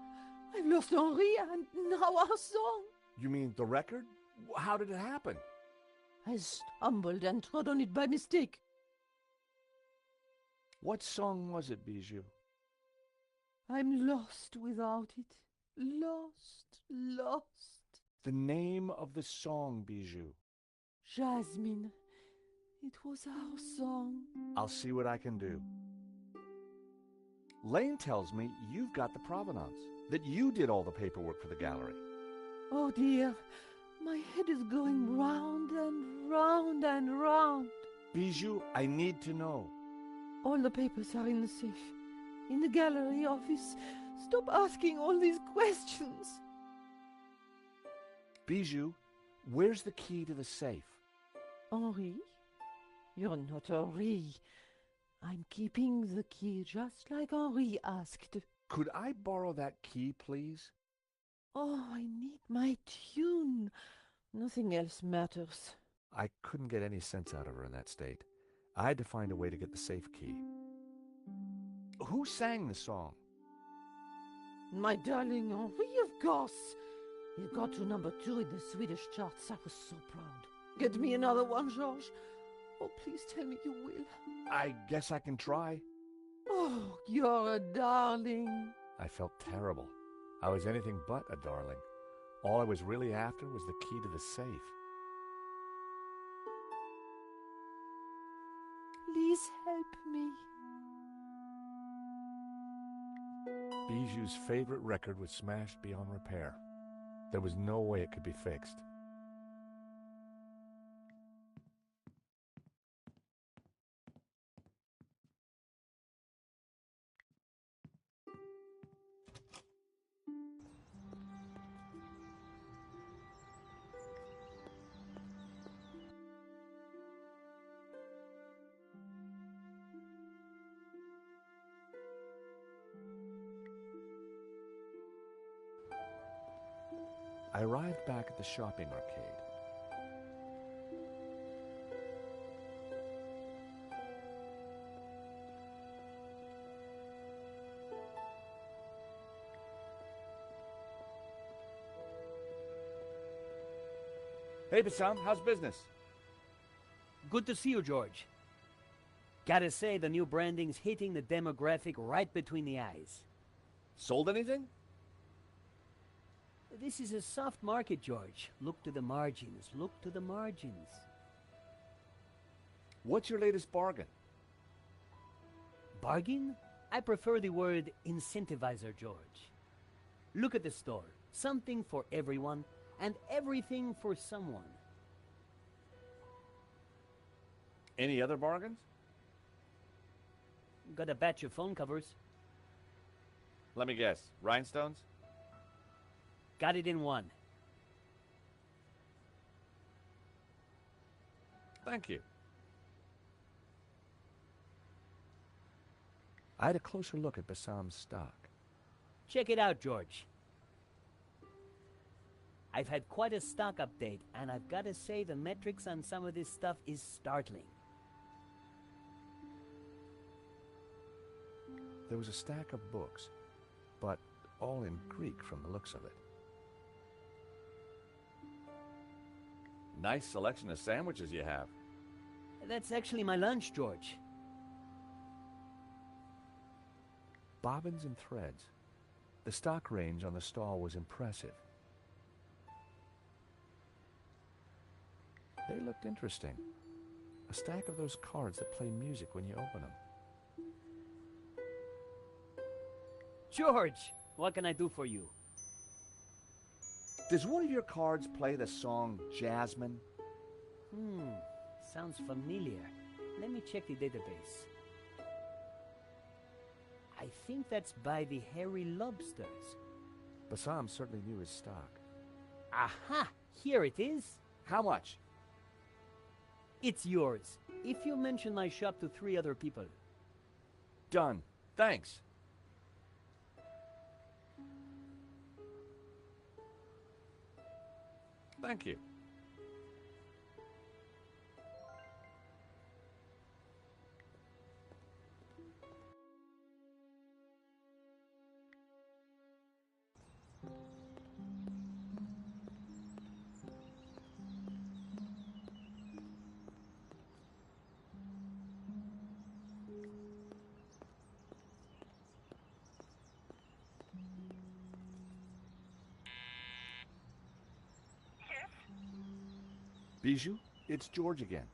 I've lost Henri and now our song. You mean the record? How did it happen? I stumbled and trod on it by mistake. What song was it, Bijou? I'm lost without it. Lost. The name of the song, Bijou. Jasmine. It was our song. I'll see what I can do. Lane tells me you've got the provenance, that you did all the paperwork for the gallery. Oh dear, my head is going round and round and round. Bijou, I need to know. All the papers are in the safe, in the gallery office. Stop asking all these questions. Bijou, where's the key to the safe? Henri? You're not Henri. I'm keeping the key just like Henri asked. Could I borrow that key, please? Oh, I need my tune. Nothing else matters. I couldn't get any sense out of her in that state. I had to find a way to get the safe key. Who sang the song? My darling Henri, of course. He got to number 2 in the Swedish charts. I was so proud. Get me another one, Georges. Oh, please tell me you will. I guess I can try. Oh, you're a darling. I felt terrible. I was anything but a darling. All I was really after was the key to the safe. Please help me. Bijou's favorite record was smashed beyond repair. There was no way it could be fixed. I arrived back at the shopping arcade. Hey, Bassam, how's business? Good to see you, George. Gotta say, the new branding's hitting the demographic right between the eyes. Sold anything? This is a soft market, George. Look to the margins. Look to the margins. What's your latest bargain? Bargain? I prefer the word incentivizer, George. Look at the store. Something for everyone, and everything for someone. Any other bargains? Got a batch of phone covers. Let me guess. Rhinestones? Got it in one. Thank you. I had a closer look at Bassam's stock. Check it out, George. I've had quite a stock update, and I've got to say the metrics on some of this stuff is startling. There was a stack of books, but all in Greek from the looks of it. Nice selection of sandwiches you have. That's actually my lunch, George. Bobbins and threads. The stock range on the stall was impressive. They looked interesting. A stack of those cards that play music when you open them. George, what can I do for you? Does one of your cards play the song Jasmine? Sounds familiar. Let me check the database. I think that's by the Hairy Lobsters. Bassam certainly knew his stock. Aha! Here it is. How much? It's yours, if you mention my shop to 3 other people. Done. Thanks. Thank you. Bijou, it's George again.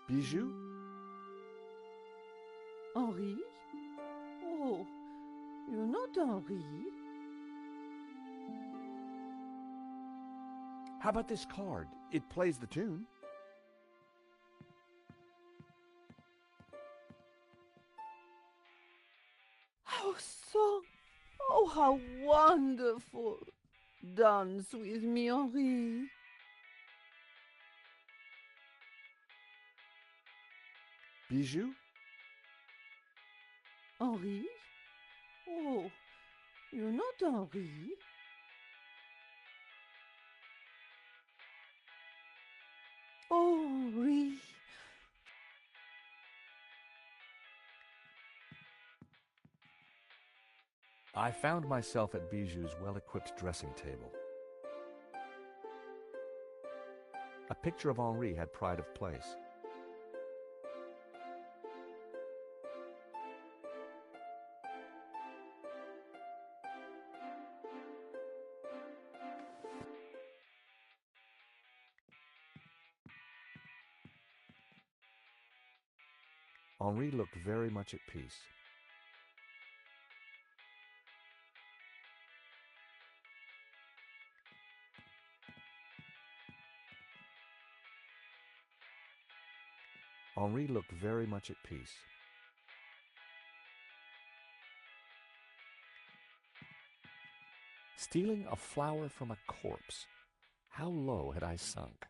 Bijou? Henri? Oh, you're not Henri. How about this card? It plays the tune. How song! Oh, how wonderful! Dance with me, Henri. Bijou? Henri? Oh, you're not Henri. Oh, Henri. I found myself at Bijou's well-equipped dressing table. A picture of Henri had pride of place. Henri looked very much at peace. Henri looked very much at peace. Stealing a flower from a corpse. How low had I sunk?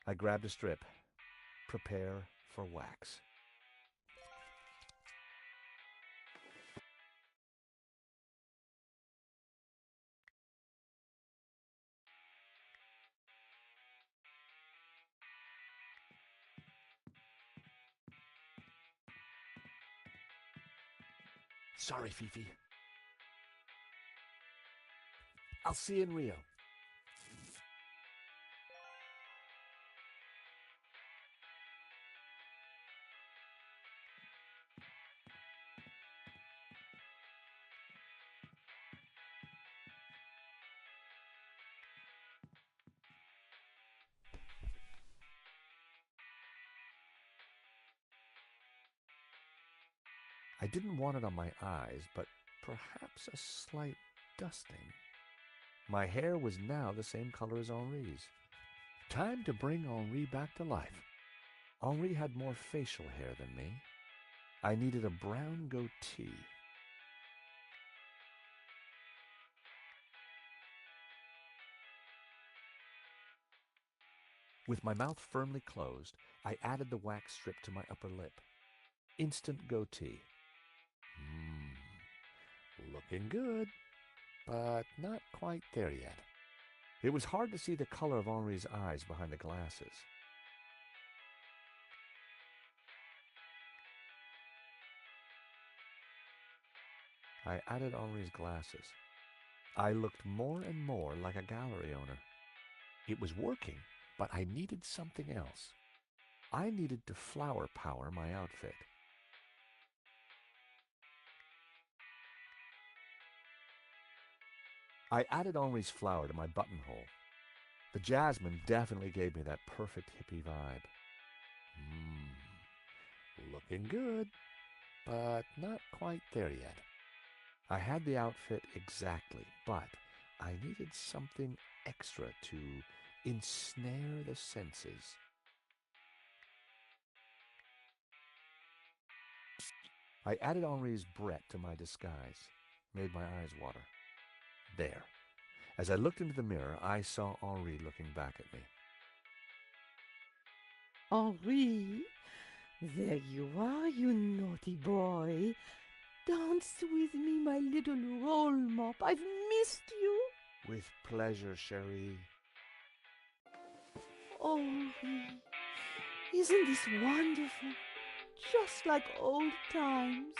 I grabbed a strip. Prepare for wax. Sorry, Fifi. I'll see you in Rio. I didn't want it on my eyes, but perhaps a slight dusting. My hair was now the same color as Henri's. Time to bring Henri back to life. Henri had more facial hair than me. I needed a brown goatee. With my mouth firmly closed, I added the wax strip to my upper lip. Instant goatee. Looking good, but not quite there yet. It was hard to see the color of Henri's eyes behind the glasses. I added Henri's glasses. I looked more and more like a gallery owner. It was working, but I needed something else. I needed to flower power my outfit. I added Henri's flower to my buttonhole. The jasmine definitely gave me that perfect hippie vibe. Looking good, but not quite there yet. I had the outfit exactly, but I needed something extra to ensnare the senses. I added Henri's Brett to my disguise, made my eyes water. There. As I looked into the mirror, I saw Henri looking back at me. Henri, there you are, you naughty boy. Dance with me, my little roll mop. I've missed you. With pleasure, chérie. Henri, isn't this wonderful? Just like old times.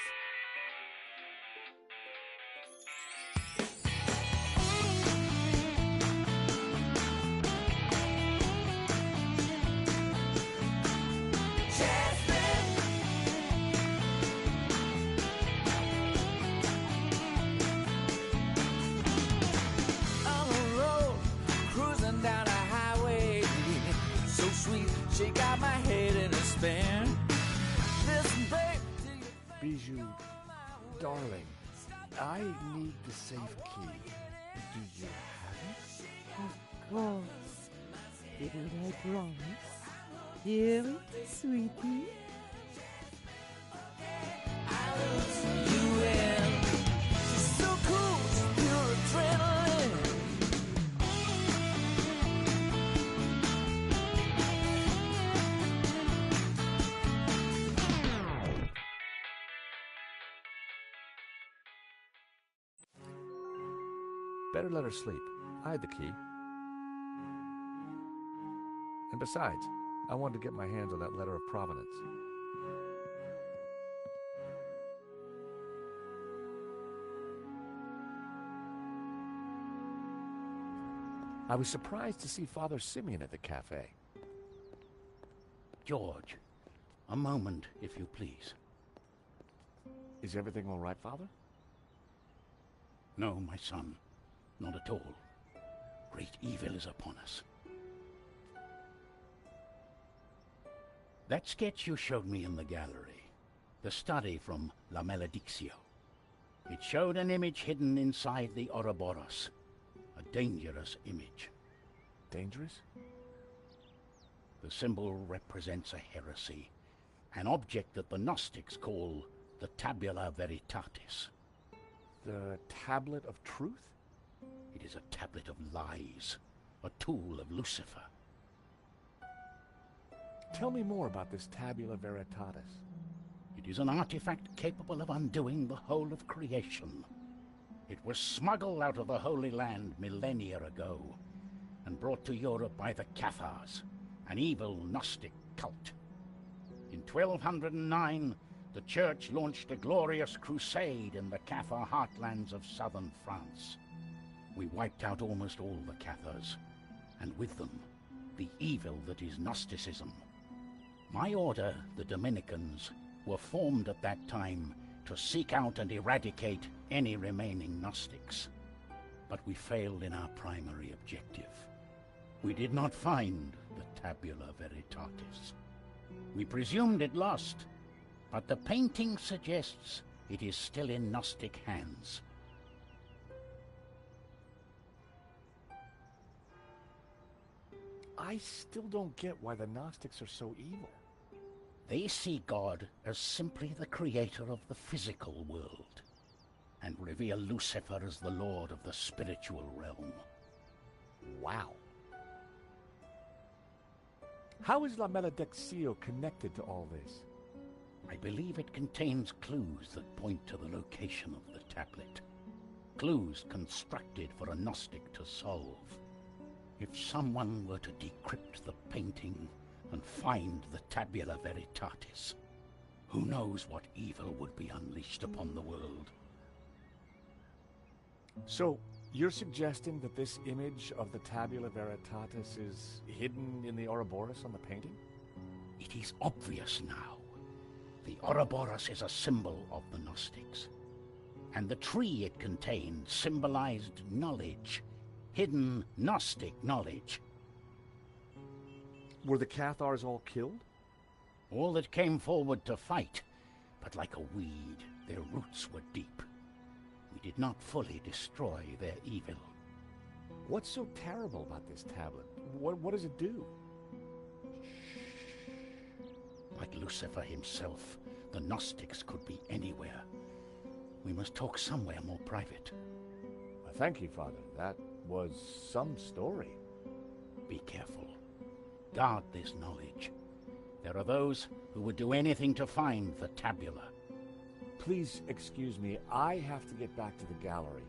She got my head in a spin. Listen, babe, Bijou, darling, I need the safe key. Do you have it? Of course. Didn't I promise? Here it is, sweetie. you in. She's so cool, she's pure adrenaline. Better let her sleep. I had the key. And besides, I wanted to get my hands on that letter of provenance. I was surprised to see Father Simeon at the cafe. George, a moment, if you please. Is everything all right, Father? No, my son. Not at all. Great evil is upon us. That sketch you showed me in the gallery, the study from La Maledictio, it showed an image hidden inside the Ouroboros. A dangerous image. Dangerous? The symbol represents a heresy, an object that the Gnostics call the Tabula Veritatis. The Tablet of Truth? It is a tablet of lies, a tool of Lucifer. Tell me more about this Tabula Veritatis. It is an artifact capable of undoing the whole of creation. It was smuggled out of the Holy Land millennia ago and brought to Europe by the Cathars, an evil Gnostic cult. In 1209, the Church launched a glorious crusade in the Cathar heartlands of southern France. We wiped out almost all the Cathars, and with them, the evil that is Gnosticism. My order, the Dominicans, were formed at that time to seek out and eradicate any remaining Gnostics. But we failed in our primary objective. We did not find the Tabula Veritatis. We presumed it lost, but the painting suggests it is still in Gnostic hands. I still don't get why the Gnostics are so evil. They see God as simply the creator of the physical world, and revere Lucifer as the lord of the spiritual realm. Wow. How is La Maledictio connected to all this? I believe it contains clues that point to the location of the tablet. Clues constructed for a Gnostic to solve. If someone were to decrypt the painting and find the Tabula Veritatis, who knows what evil would be unleashed upon the world? So, you're suggesting that this image of the Tabula Veritatis is hidden in the Ouroboros on the painting? It is obvious now. The Ouroboros is a symbol of the Gnostics, and the tree it contained symbolized knowledge, hidden Gnostic knowledge. Were the Cathars all killed? All that came forward to fight, but like a weed, their roots were deep. We did not fully destroy their evil. What's so terrible about this tablet? What does it do? Like Lucifer himself, the Gnostics could be anywhere. We must talk somewhere more private. Thank you, Father. That was some story. Be careful. Guard this knowledge. There are those who would do anything to find the tabula. Please excuse me. I have to get back to the gallery.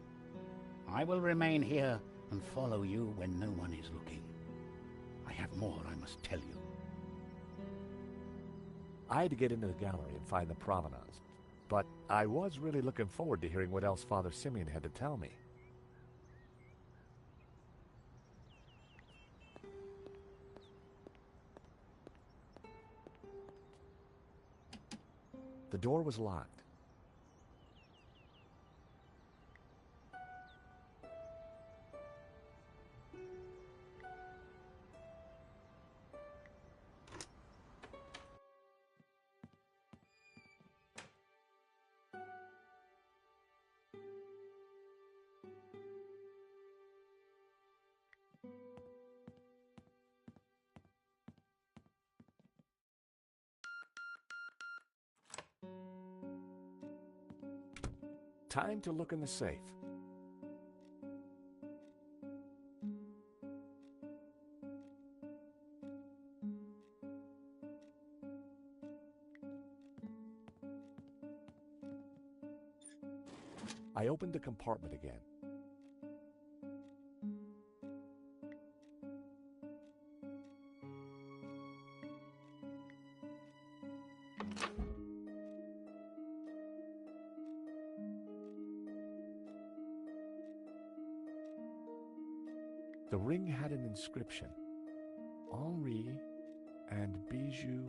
I will remain here and follow you when no one is looking. I have more I must tell you. I had to get into the gallery and find the provenance, but I was really looking forward to hearing what else Father Simeon had to tell me. The door was locked. Time to look in the safe. I opened the compartment again. The ring had an inscription. Henri and Bijou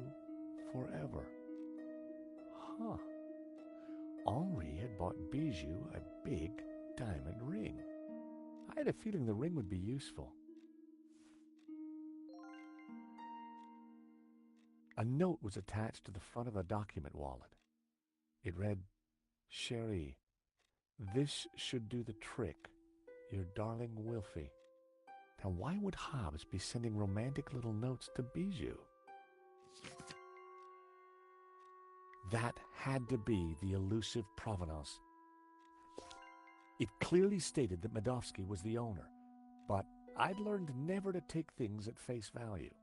forever. Huh. Henri had bought Bijou a big diamond ring. I had a feeling the ring would be useful. A note was attached to the front of the document wallet. It read, "Cherie, this should do the trick. Your darling Wilfie." Now, why would Hobbs be sending romantic little notes to Bijou? That had to be the elusive provenance. It clearly stated that Medovsky was the owner, but I'd learned never to take things at face value.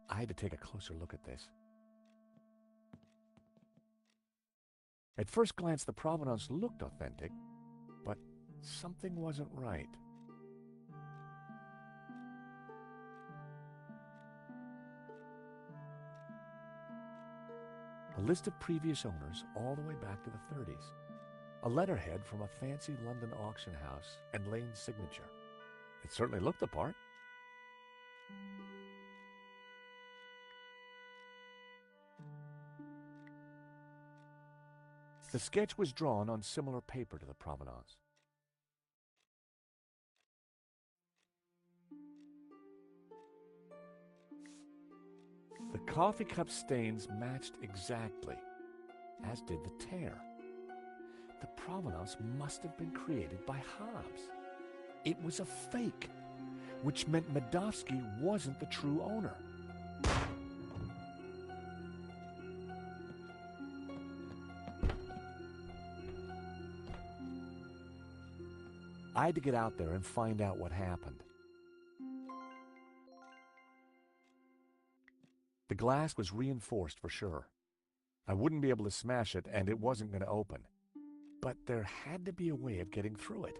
I had to take a closer look at this. At first glance, the provenance looked authentic, but something wasn't right. A list of previous owners all the way back to the 30s. A letterhead from a fancy London auction house and Lane's signature. It certainly looked the part. The sketch was drawn on similar paper to the provenance. The coffee cup stains matched exactly, as did the tear. The provenance must have been created by Hobbs. It was a fake, which meant Medovsky wasn't the true owner. I had to get out there and find out what happened. The glass was reinforced for sure. I wouldn't be able to smash it, and it wasn't going to open. But there had to be a way of getting through it.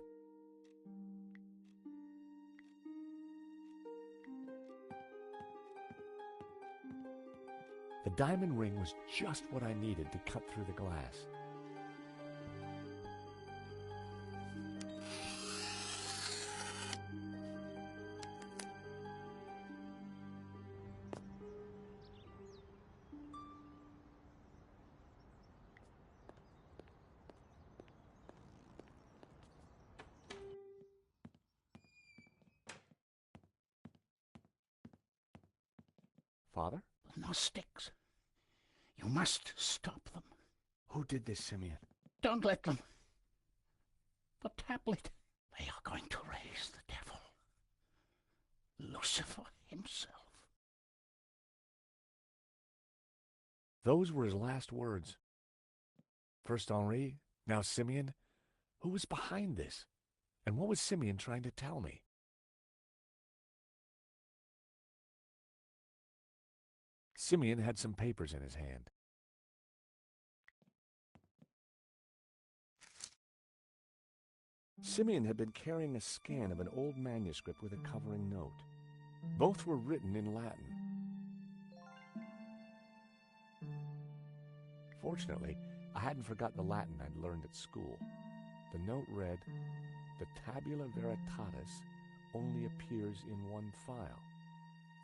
The diamond ring was just what I needed to cut through the glass. Father? The Gnostics. You must stop them. Who did this, Simeon? Don't let them. The tablet. They are going to raise the devil. Lucifer himself. Those were his last words. First Henri, now Simeon. Who was behind this? And what was Simeon trying to tell me? Simeon had some papers in his hand. Simeon had been carrying a scan of an old manuscript with a covering note. Both were written in Latin. Fortunately, I hadn't forgotten the Latin I'd learned at school. The note read, "The Tabula Veritatis only appears in one file.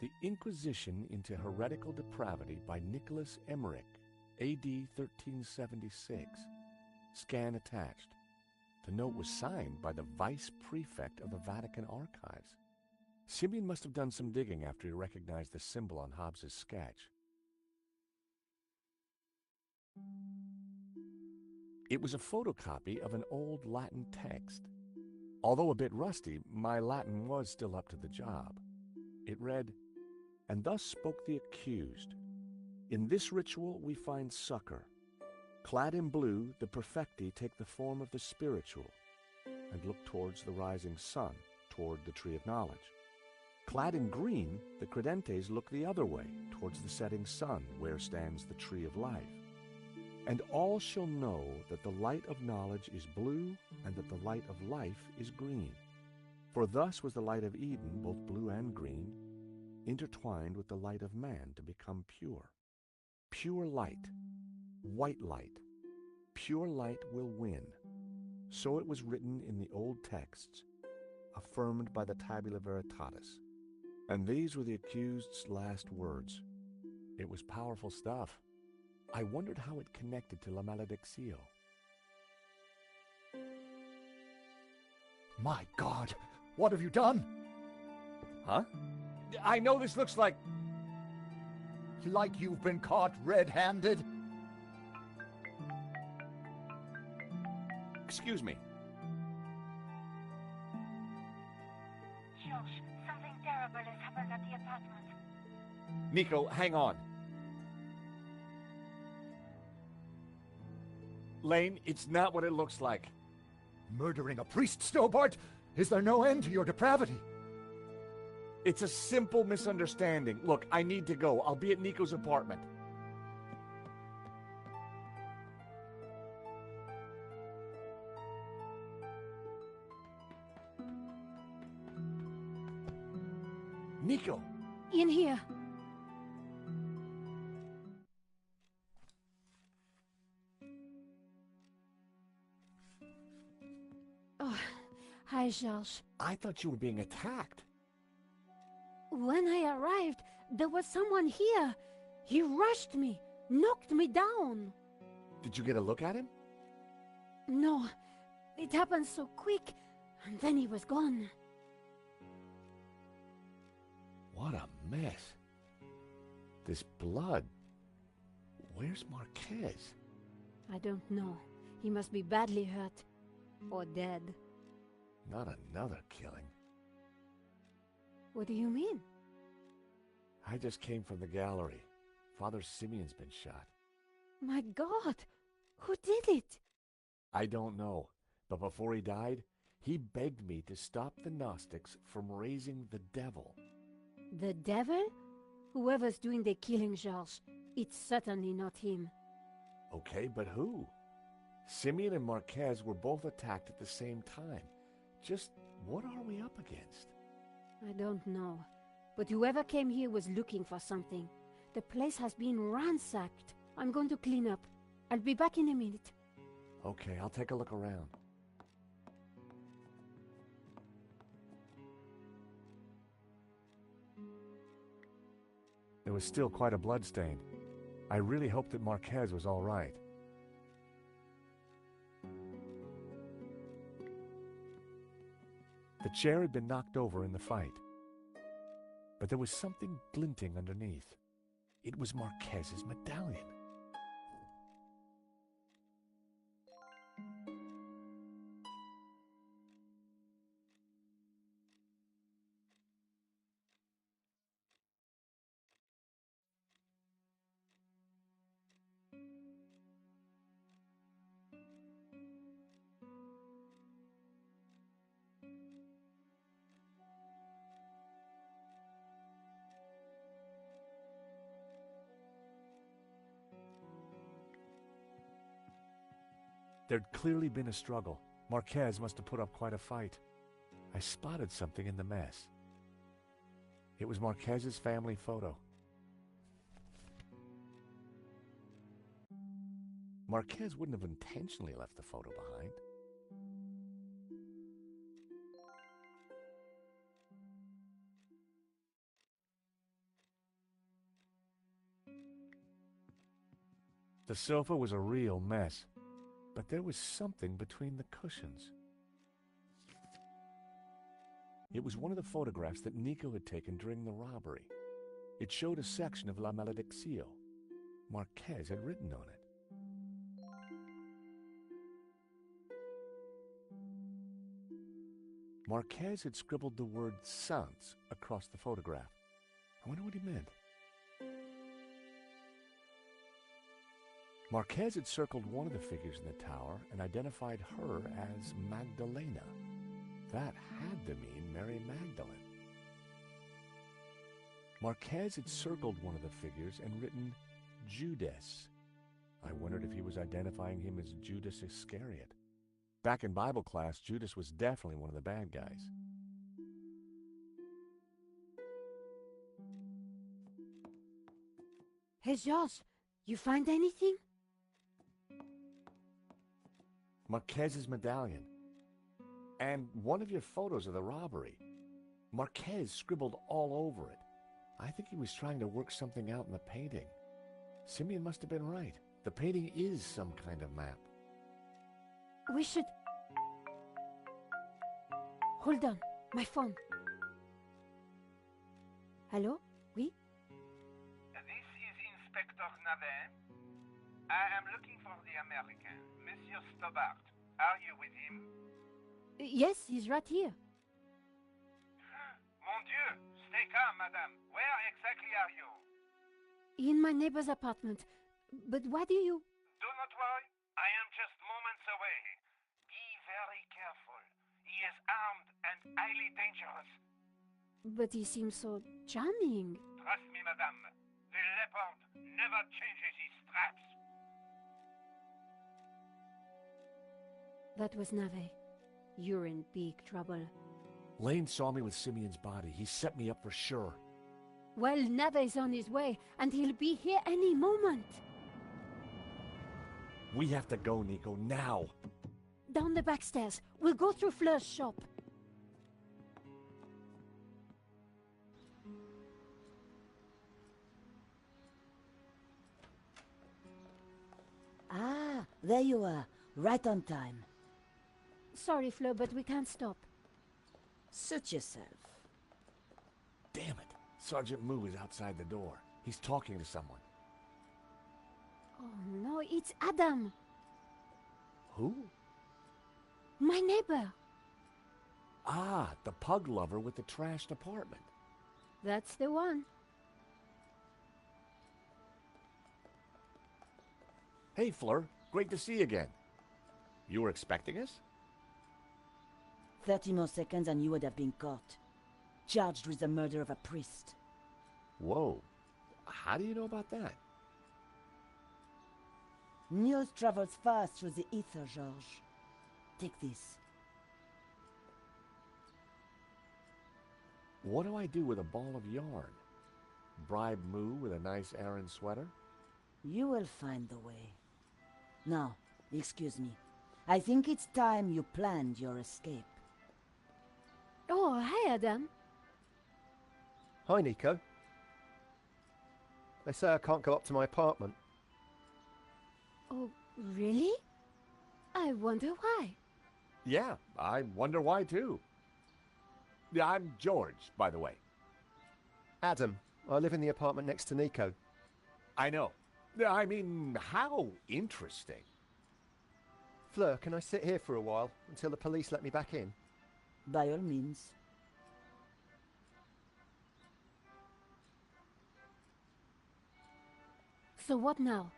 The Inquisition into Heretical Depravity by Nicholas Emmerich, A.D. 1376. Scan attached." The note was signed by the Vice Prefect of the Vatican Archives. Simeon must have done some digging after he recognized the symbol on Hobbes's sketch. It was a photocopy of an old Latin text. Although a bit rusty, my Latin was still up to the job. It read, "And thus spoke the accused. In this ritual we find succor. Clad in blue, the perfecti take the form of the spiritual and look towards the rising sun, toward the tree of knowledge. Clad in green, the credentes look the other way, towards the setting sun, where stands the tree of life. And all shall know that the light of knowledge is blue, and that the light of life is green. For thus was the light of Eden, both blue and green, intertwined with the light of man to become pure. Pure light, white light, pure light will win." So it was written in the old texts, affirmed by the Tabula Veritatis. And these were the accused's last words. It was powerful stuff. I wondered how it connected to La Maledictio. My God, what have you done? Huh? I know this looks like... Like you've been caught red-handed? Excuse me. Josh, something terrible has happened at the apartment. Nico, hang on. Lane, it's not what it looks like. Murdering a priest, Stobart? Is there no end to your depravity? It's a simple misunderstanding. Look, I need to go. I'll be at Nico's apartment. Nico! In here. Oh, hi, Georges. I thought you were being attacked. When I arrived, there was someone here. He rushed me, knocked me down. Did you get a look at him? No, it happened so quick, and then he was gone. What a mess. This blood. Where's Marquez? I don't know. He must be badly hurt. Or dead. Not another killing. What do you mean? I just came from the gallery. Father Simeon's been shot. My God! Who did it? I don't know. But before he died, he begged me to stop the Gnostics from raising the devil. The devil? Whoever's doing the killing, Georges, it's certainly not him. Okay, but who? Simeon and Marquez were both attacked at the same time. Just what are we up against? I don't know. But whoever came here was looking for something. The place has been ransacked. I'm going to clean up. I'll be back in a minute. Okay, I'll take a look around. There was still quite a bloodstain. I really hoped that Marquez was all right. The chair had been knocked over in the fight, but there was something glinting underneath. It was Marquez's medallion. There'd clearly been a struggle. Marquez must have put up quite a fight. I spotted something in the mess. It was Marquez's family photo. Marquez wouldn't have intentionally left the photo behind. The sofa was a real mess. But there was something between the cushions. It was one of the photographs that Nico had taken during the robbery. It showed a section of La Maledicción. Marquez had written on it. Marquez had scribbled the word Sans across the photograph. I wonder what he meant. Marquez had circled one of the figures in the tower and identified her as Magdalena. That had to mean Mary Magdalene. Marquez had circled one of the figures and written Judas. I wondered if he was identifying him as Judas Iscariot. Back in Bible class, Judas was definitely one of the bad guys. Hey, George, you find anything? Marquez's medallion. And one of your photos of the robbery. Marquez scribbled all over it. I think he was trying to work something out in the painting. Simeon must have been right. The painting is some kind of map. We should... Hold on, my phone. Hello? Oui? This is Inspector Navet. I am looking for the American, Monsieur Stobart. Are you with him? Yes, he's right here. Mon Dieu! Stay calm, madame. Where exactly are you? In my neighbor's apartment. But why do you... Do not worry. I am just moments away. Be very careful. He is armed and highly dangerous. But he seems so charming. Trust me, madame. The leopard never changes his straps. That was Nave. You're in big trouble. Lane saw me with Simeon's body. He set me up for sure. Well, Nave's on his way, and he'll be here any moment. We have to go, Nico, now. Down the back stairs. We'll go through Fleur's shop. Ah, there you are. Right on time. Sorry, Fleur, but we can't stop. Suit yourself. Damn it. Sergeant Moo is outside the door. He's talking to someone. Oh, no, it's Adam. Who? My neighbor. Ah, the pug lover with the trashed apartment. That's the one. Hey, Fleur. Great to see you again. You were expecting us? 30 more seconds and you would have been caught. Charged with the murder of a priest. Whoa. How do you know about that? News travels fast through the ether, Georges. Take this. What do I do with a ball of yarn? Bribe Moo with a nice Aran sweater? You will find the way. Now, excuse me. I think it's time you planned your escape. Oh, hi, Adam. Hi, Nico. They say I can't go up to my apartment. Oh, really? I wonder why. Yeah, I wonder why too. Yeah, I'm George, by the way. Adam. I live in the apartment next to Nico. I know. I mean, how interesting. Fleur, can I sit here for a while until the police let me back in? By all means. So what now?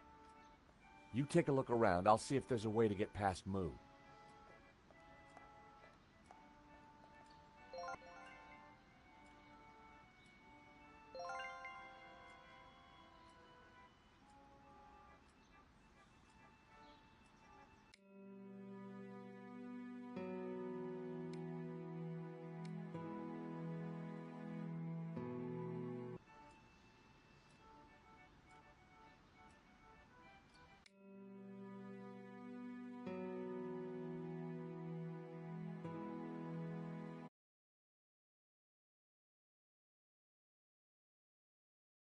You take a look around. I'll see if there's a way to get past Moo.